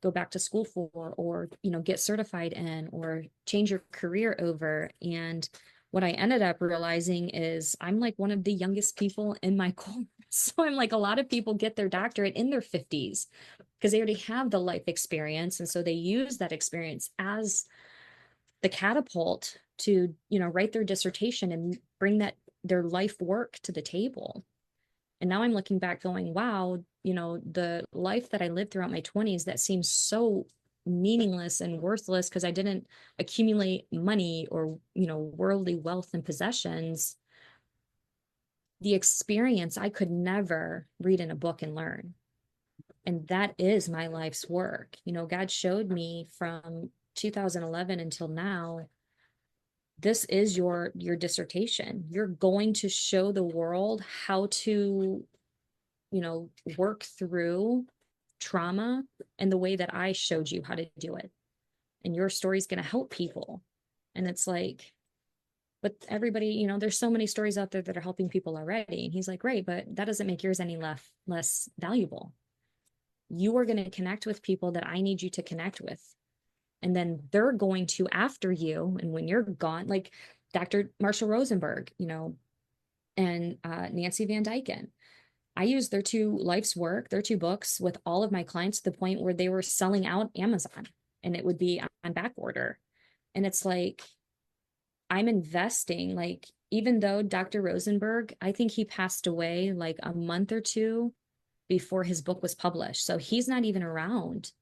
go back to school for, or get certified in, or change your career over. And what I ended up realizing is I'm like one of the youngest people in my course. So I'm like, a lot of people get their doctorate in their 50s because they already have the life experience, and so they use that experience as the catapult to write their dissertation and bring that their life work to the table. And now I'm looking back going, wow, the life that I lived throughout my 20s that seems so meaningless and worthless because I didn't accumulate money or, worldly wealth and possessions. The experience I could never read in a book and learn. And that is my life's work. God showed me from 2011 until now, this is your dissertation. You're going to show the world how to work through trauma and the way that I showed you how to do it. And your story is going to help people. And it's like, but everybody, there's so many stories out there that are helping people already. And he's like, great, but that doesn't make yours any less valuable. You are going to connect with people that I need you to connect with. And then they're going to after you. And when you're gone, like Dr. Marshall Rosenberg, and Nancy Van Dyken, I used their two life's work, their two books with all of my clients to the point where they were selling out Amazon and it would be on back order. And it's like, I'm investing, like, even though Dr. Rosenberg, I think he passed away like a month or two before his book was published. So he's not even around.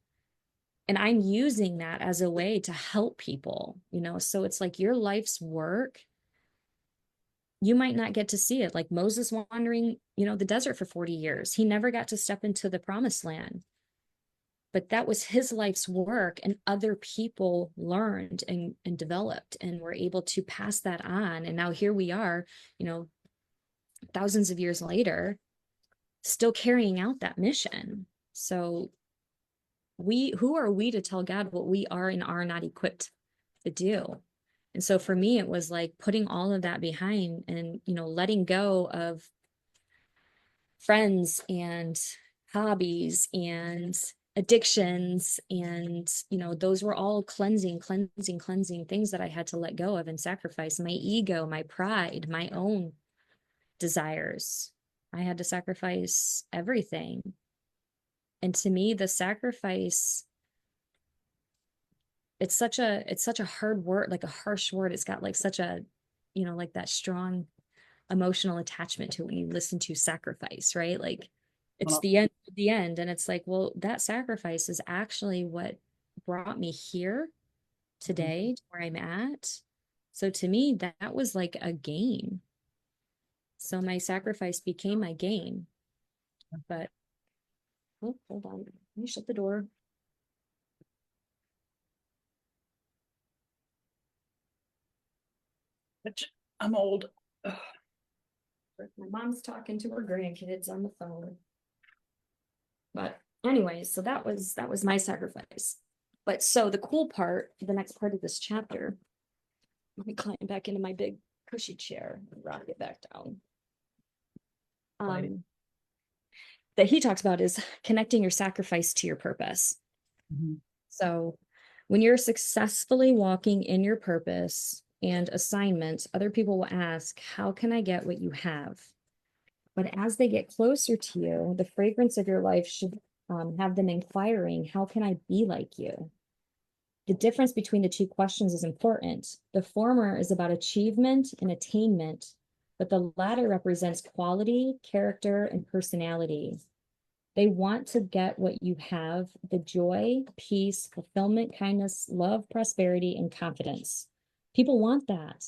And I'm using that as a way to help people, so it's like your life's work, you might not get to see it. Like Moses wandering, the desert for 40 years. He never got to step into the promised land. But that was his life's work, and other people learned and developed and were able to pass that on. And now here we are, thousands of years later, still carrying out that mission. So who are we to tell God what we are and are not equipped to do? And so for me, it was like putting all of that behind and, letting go of friends and hobbies and addictions. And, those were all cleansing things that I had to let go of and sacrifice. My ego, my pride, my own desires. I had to sacrifice everything. And to me, the sacrifice, it's such a hard word, like a harsh word. It's got like such a, like that strong emotional attachment to it when you listen to sacrifice, right? Like it's the end. And it's like, well, that sacrifice is actually what brought me here today to where I'm at. So to me, that was like a gain. So my sacrifice became my gain. But oh, hold on. Let me shut the door. I'm old. Ugh. My mom's talking to her grandkids on the phone. But anyways, so that was my sacrifice. But so the cool part, the next part of this chapter, let me climb back into my big cushy chair and rock it back down. That he talks about is connecting your sacrifice to your purpose. Mhm. So when you're successfully walking in your purpose and assignments, other people will ask, how can I get what you have? But as they get closer to you, the fragrance of your life should have them inquiring, how can I be like you? The difference between the two questions is important. The former is about achievement and attainment, but the latter represents quality, character, and personality. They want to get what you have: the joy, peace, fulfillment, kindness, love, prosperity, and confidence. People want that.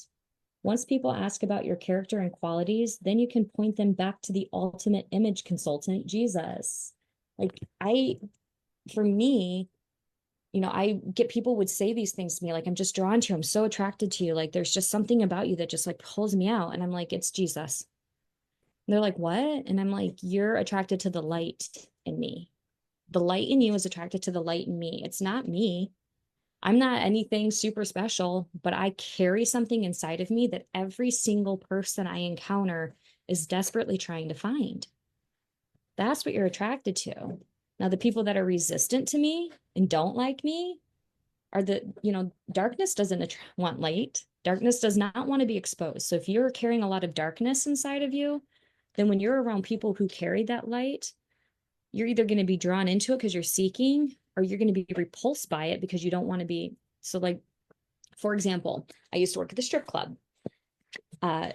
Once people ask about your character and qualities, then you can point them back to the ultimate image consultant, Jesus. Like for me, I get people would say these things to me, like, I'm just drawn to you. I'm so attracted to you. Like, there's just something about you that just like pulls me out. And I'm like, it's Jesus. And they're like, what? And I'm like, you're attracted to the light in me. The light in you is attracted to the light in me. It's not me. I'm not anything super special, but I carry something inside of me that every single person I encounter is desperately trying to find. That's what you're attracted to. Now, the people that are resistant to me and don't like me are darkness doesn't want light. Darkness does not want to be exposed. So if you're carrying a lot of darkness inside of you, then when you're around people who carry that light, you're either going to be drawn into it because you're seeking, or you're going to be repulsed by it because you don't want to be. So, like, for example, I used to work at the strip club. Uh,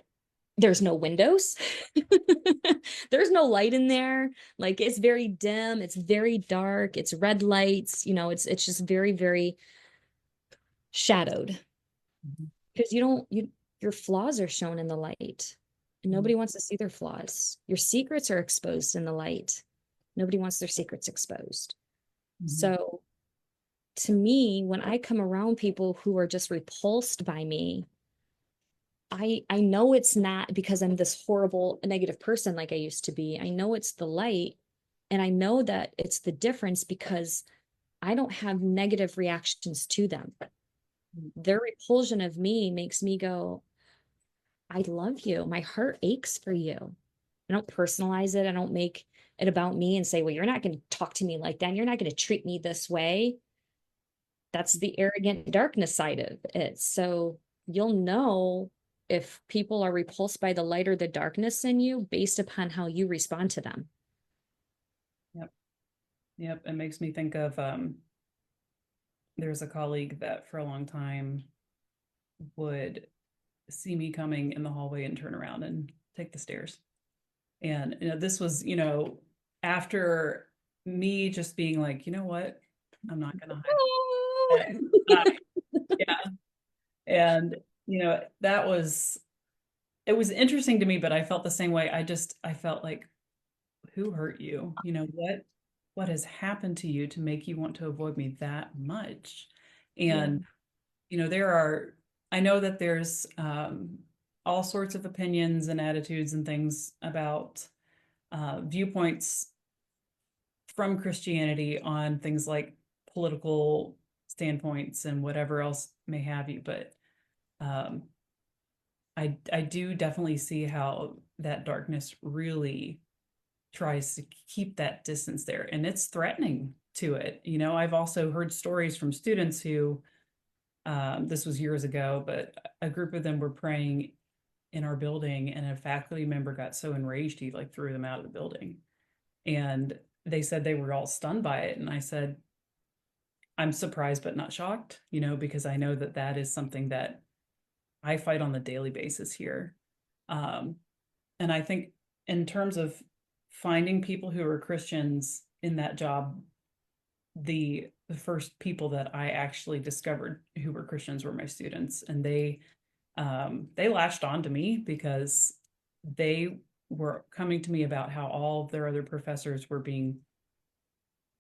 there's no windows. There's no light in there. Like, it's very dim, it's very dark, it's red lights, it's just very, very shadowed. Because your flaws are shown in the light. And nobody wants to see their flaws. Your secrets are exposed in the light. Nobody wants their secrets exposed. So to me, when I come around people who are just repulsed by me, I know it's not because I'm this horrible negative person like I used to be. I know it's the light, and I know that it's the difference because I don't have negative reactions to them. Their repulsion of me makes me go, I love you. My heart aches for you. I don't personalize it. I don't make it about me and say, well, you're not going to talk to me like that. And you're not going to treat me this way. That's the arrogant darkness side of it. So you'll know if people are repulsed by the light or the darkness in you based upon how you respond to them. Yep. Yep. It makes me think of there's a colleague that for a long time would see me coming in the hallway and turn around and take the stairs. And this was, after me just being like, you know what, I'm not gonna hide that. Yeah. And it was interesting to me, but I felt the same way. I felt like, who hurt you? What has happened to you to make you want to avoid me that much? And I know that there's all sorts of opinions and attitudes and things about viewpoints from Christianity on things like political standpoints and whatever else may have you. But um, I do definitely see how that darkness really tries to keep that distance there, and it's threatening to it. I've also heard stories from students who, this was years ago, but a group of them were praying in our building, and a faculty member got so enraged he like threw them out of the building. And they said they were all stunned by it. And I said, I'm surprised but not shocked, because I know that that is something that I fight on the daily basis here. And I think in terms of finding people who are Christians in that job, the first people that I actually discovered who were Christians were my students, and they latched on to me because they were coming to me about how all of their other professors were being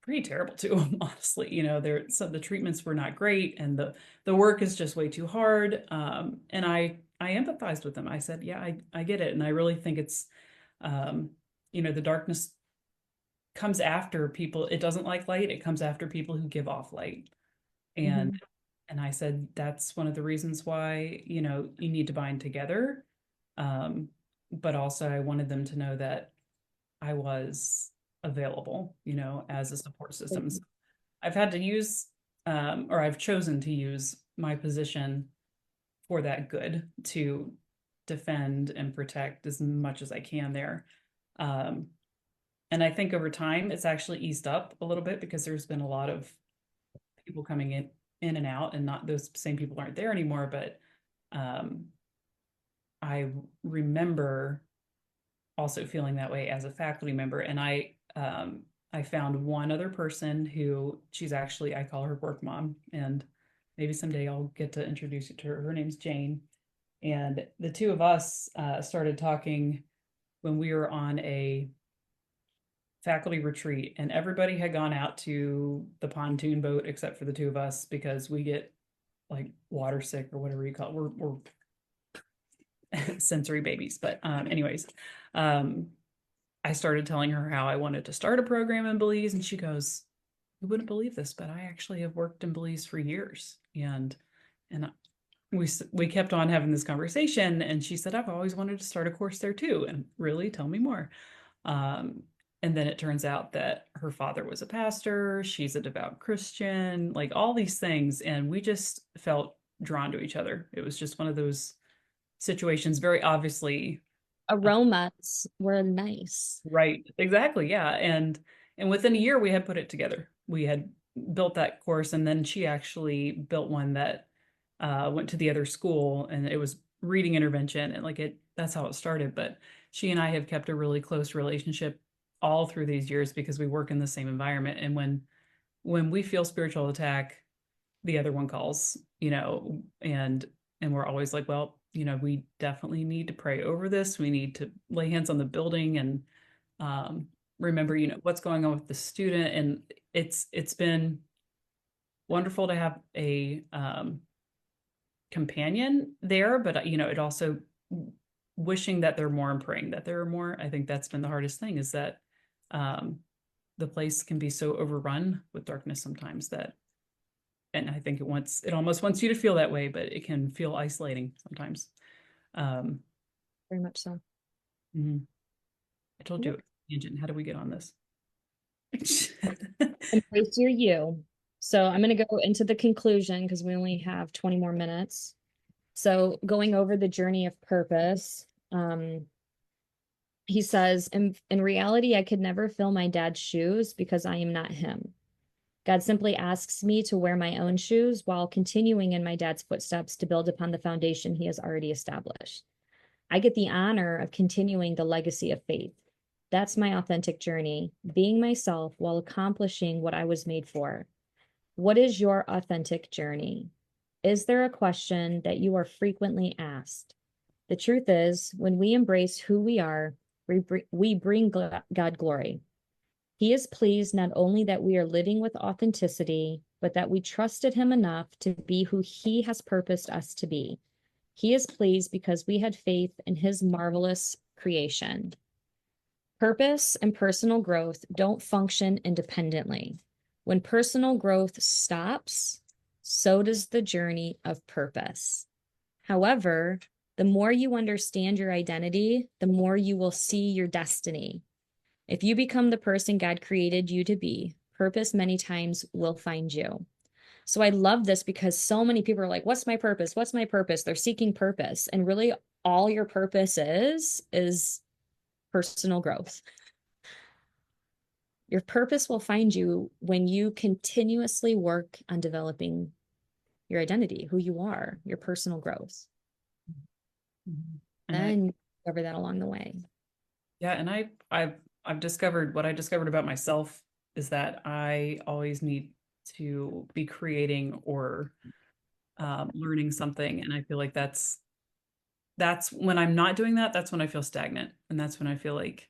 pretty terrible to them, honestly. The treatments were not great, and the work is just way too hard. And I empathized with them. I said, yeah, I get it. And I really think it's the darkness comes after people. It doesn't like light. It comes after people who give off light. And I said, that's one of the reasons why, you need to bind together. But also I wanted them to know that I was available, as a support system. So I've had to use, or I've chosen to use my position for that good to defend and protect as much as I can there. And I think over time it's actually eased up a little bit because there's been a lot of people coming in and out, and not those same people aren't there anymore. But I remember also feeling that way as a faculty member. And I found one other person who she's actually, I call her work mom, and maybe someday I'll get to introduce you to her. Her name's Jane. And the two of us started talking when we were on a faculty retreat, and everybody had gone out to the pontoon boat except for the two of us because we get like water sick or whatever you call it. We're sensory babies. But anyways, I started telling her how I wanted to start a program in Belize, and she goes, you wouldn't believe this, but I actually have worked in Belize for years. And we kept on having this conversation, and she said, I've always wanted to start a course there too. And really, tell me more. Um, and then it turns out that her father was a pastor, she's a devout Christian, like all these things. And we just felt drawn to each other. It was just one of those situations, very obviously. Aromas were nice. Right. Exactly. Yeah. And within a year we had put it together. We had built that course, and then she actually built one that went to the other school, and it was reading intervention, and like it that's how it started. But she and I have kept a really close relationship all through these years because we work in the same environment. And when we feel spiritual attack, the other one calls, and we're always like, well, we definitely need to pray over this. We need to lay hands on the building and um, remember, what's going on with the student. And it's been wonderful to have a companion there, but it also wishing that they're more and praying that there are more. I think that's been the hardest thing, is that um, the place can be so overrun with darkness sometimes that, and I think it almost wants you to feel that way, but it can feel isolating sometimes. Um, Very much so. mhm. I told Yep. you, tangent. How do we get on this? Embrace your you. So I'm going to go into the conclusion because we only have 20 more minutes. So going over the journey of purpose, he says, in reality, I could never fill my dad's shoes because I am not him. God simply asks me to wear my own shoes while continuing in my dad's footsteps to build upon the foundation he has already established. I get the honor of continuing the legacy of faith. That's my authentic journey, being myself while accomplishing what I was made for. What is your authentic journey? Is there a question that you are frequently asked? The truth is, when we embrace who we are, we bring God glory. He is pleased not only that we are living with authenticity, but that we trusted him enough to be who he has purposed us to be. He is pleased because we had faith in his marvelous creation. Purpose and personal growth don't function independently. When personal growth stops, so does the journey of purpose. However, the more you understand your identity, the more you will see your destiny. If you become the person God created you to be, purpose many times will find you. So I love this because so many people are like, what's my purpose? What's my purpose? They're seeking purpose. And really, all your purpose is personal growth. Your purpose will find you when you continuously work on developing your identity, who you are, your personal growth. And I, Then you discover that along the way. yeah, and I've discovered what I discovered about myself is that I always need to be creating or learning something, and I feel like that's when I'm not doing that. That's when I feel stagnant, and that's when I feel like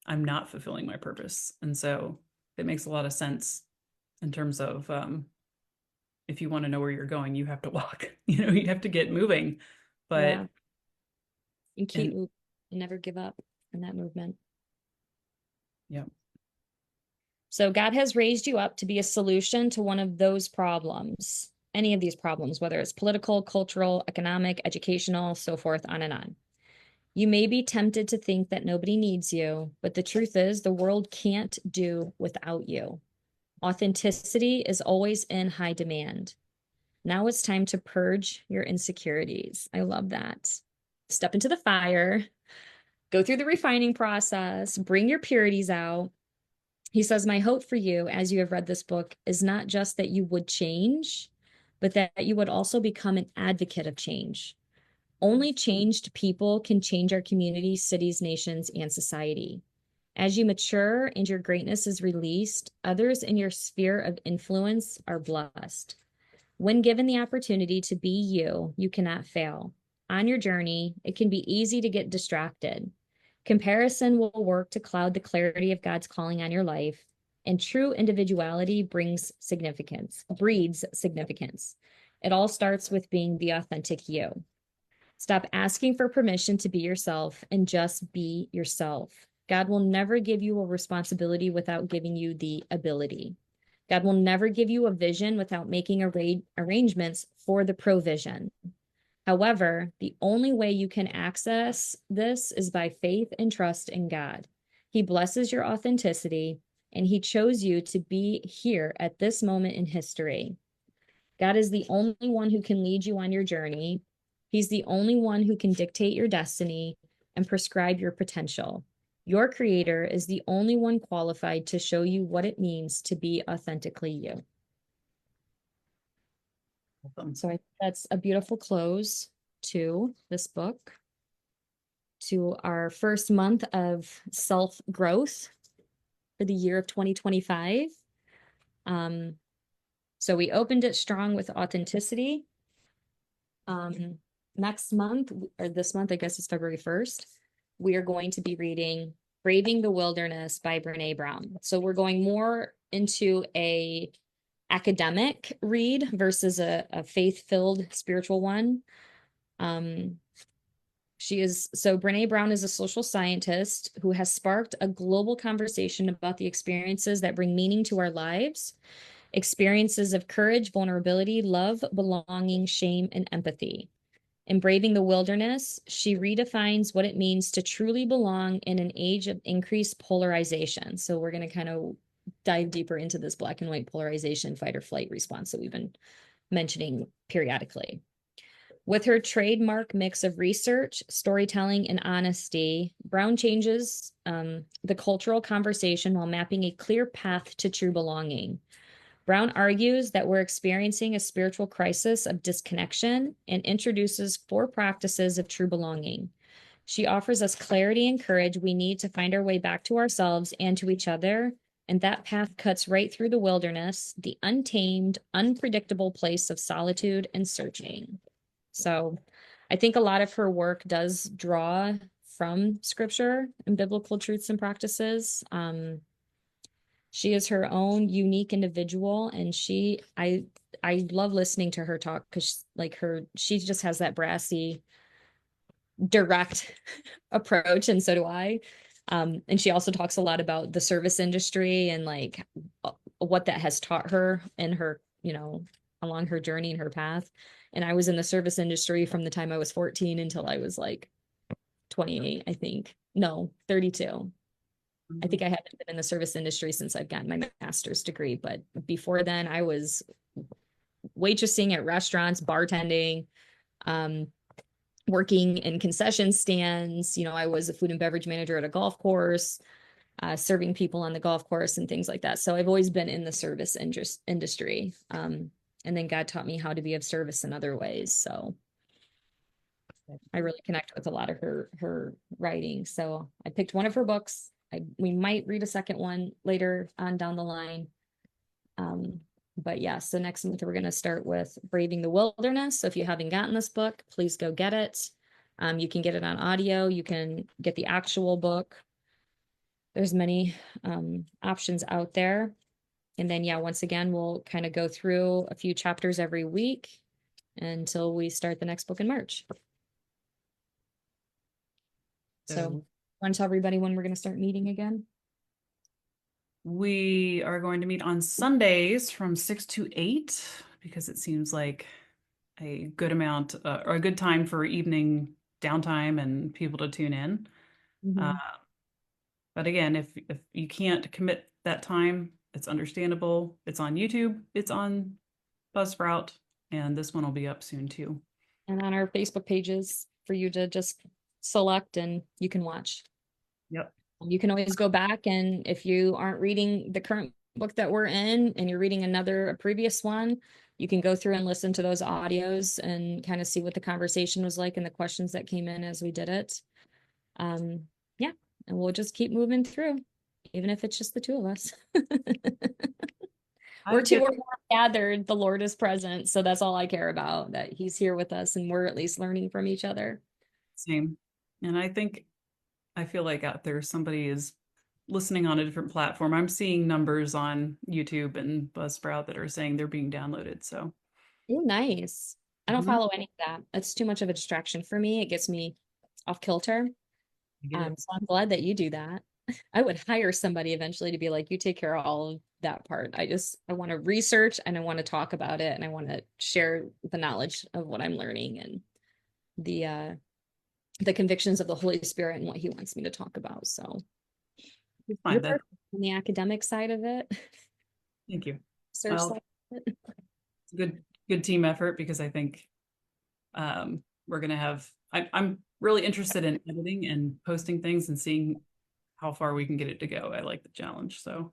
I'm not fulfilling my purpose. And so it makes a lot of sense in terms of if you want to know where you're going, you have to walk. You have to get moving. But Yeah. And keep and moving and never give up in that movement. yeah. So God has raised you up to be a solution to one of those problems, any of these problems, whether it's political, cultural, economic, educational, so forth, on and on. You may be tempted to think that nobody needs you, but the truth is the world can't do without you. Authenticity is always in high demand. Now it's time to purge your insecurities. I love that. Step into the fire, go through the refining process, bring your purities out. He says, my hope for you as you have read this book is not just that you would change, but that you would also become an advocate of change. Only changed people can change our communities, cities, nations, and society. As you mature and your greatness is released, others in your sphere of influence are blessed. When given the opportunity to be you, you cannot fail. On your journey, it can be easy to get distracted. Comparison will work to cloud the clarity of God's calling on your life, and true individuality breeds significance. It all starts with being the authentic you. Stop asking for permission to be yourself and just be yourself. God will never give you a responsibility without giving you the ability. God will never give you a vision without making arrangements for the provision. However, the only way you can access this is by faith and trust in God. He blesses your authenticity, and He chose you to be here at this moment in history. God is the only one who can lead you on your journey. He's the only one who can dictate your destiny and prescribe your potential. Your creator is the only one qualified to show you what it means to be authentically you. Awesome. So I think that's a beautiful close to this book, to our first month of self-growth for the year of 2025. So we opened it strong with authenticity. Next month, or this month, I guess it's February 1st, we are going to be reading Braving the Wilderness by Brene Brown. So we're going more into a academic read versus a faith-filled spiritual one. Brene Brown is a social scientist who has sparked a global conversation about the experiences that bring meaning to our lives, experiences of courage, vulnerability, love, belonging, shame, and empathy. In Braving the Wilderness, she redefines what it means to truly belong in an age of increased polarization. So we're going to kind of dive deeper into this black and white polarization, fight or flight response that we've been mentioning periodically. With her trademark mix of research, storytelling, and honesty, Brown changes the cultural conversation while mapping a clear path to true belonging. Brown argues that we're experiencing a spiritual crisis of disconnection and introduces 4 practices of true belonging. She offers us clarity and courage we need to find our way back to ourselves and to each other, and that path cuts right through the wilderness, the untamed, unpredictable place of solitude and searching. So I think a lot of her work does draw from scripture and biblical truths and practices. She is her own unique individual, and I love listening to her talk because she just has that brassy, direct approach, and so do I. And she also talks a lot about the service industry and what that has taught her in her, along her journey and her path. And I was in the service industry from the time I was 14 until I was 28, I think. No, 32. I think I haven't been in the service industry since I've gotten my master's degree, but before then I was waitressing at restaurants, bartending, working in concession stands. I was a food and beverage manager at a golf course, serving people on the golf course and things like that. So I've always been in the service industry. And then God taught me how to be of service in other ways. So I really connect with a lot of her writing. So I picked one of her books. We might read a second one later on down the line. But yeah, so next month we're going to start with Braving the Wilderness. So if you haven't gotten this book, please go get it. You can get it on audio. You can get the actual book. There's many options out there. And then, yeah, once again, we'll kind of go through a few chapters every week until we start the next book in March. So want to tell everybody when we're going to start meeting again? We are going to meet on Sundays from 6 to 8 because it seems like a good amount or a good time for evening downtime and people to tune in. But again, if you can't commit that time, it's understandable. It's on YouTube, it's on Buzzsprout, and this one will be up soon too. And on our Facebook pages for you to just select and you can watch. Yep. You can always go back, and if you aren't reading the current book that we're in and you're reading a previous one, you can go through and listen to those audios and kind of see what the conversation was like and the questions that came in as we did it. Yeah, and we'll just keep moving through, even if it's just the two of us. We're two or more gathered, the Lord is present. So that's all I care about, that He's here with us and we're at least learning from each other. Same. And I feel like out there somebody is listening on a different platform. I'm seeing numbers on YouTube and Buzzsprout that are saying they're being downloaded. So, oh, nice. I don't follow any of that. It's too much of a distraction for me. It gets me off kilter. So I'm glad that you do that. I would hire somebody eventually to be like, you take care of all of that part. I want to research and I want to talk about it and I want to share the knowledge of what I'm learning and the convictions of the Holy Spirit and what he wants me to talk about. So You're you're fine. That, perfect on the academic side of it. thank you. Research Well, side of it. it's a good team effort because I think we're gonna have. I'm really interested in editing and posting things and seeing how far we can get it to go. I like the challenge, so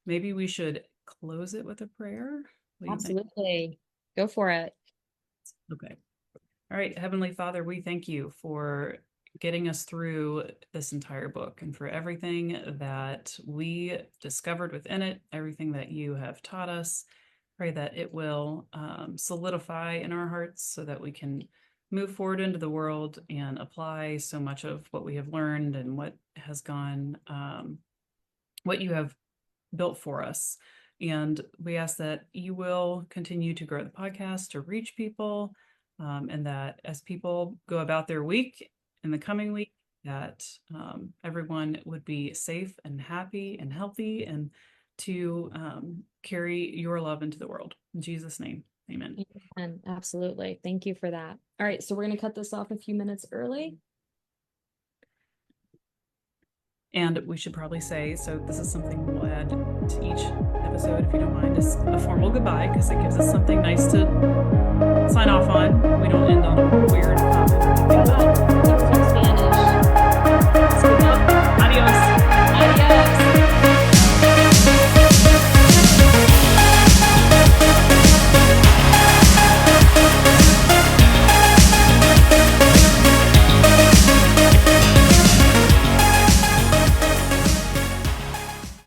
maybe we should close it with a prayer. What do you think? Absolutely. Go for it. Okay. All right, Heavenly Father, we thank you for getting us through this entire book and for everything that we discovered within it, everything that you have taught us. Pray that it will solidify in our hearts so that we can move forward into the world and apply so much of what we have learned and what has gone, what you have built for us. And we ask that you will continue to grow the podcast to reach people, and that as people go about their week in the coming week, that everyone would be safe and happy and healthy and to carry your love into the world. In Jesus' name, amen. And absolutely. Thank you for that. All right. So we're going to cut this off a few minutes early. And we should probably say, so this is something we'll add to each episode, if you don't mind, is a formal goodbye, because it gives us something nice to sign off on. We don't end on a weird comment or anything.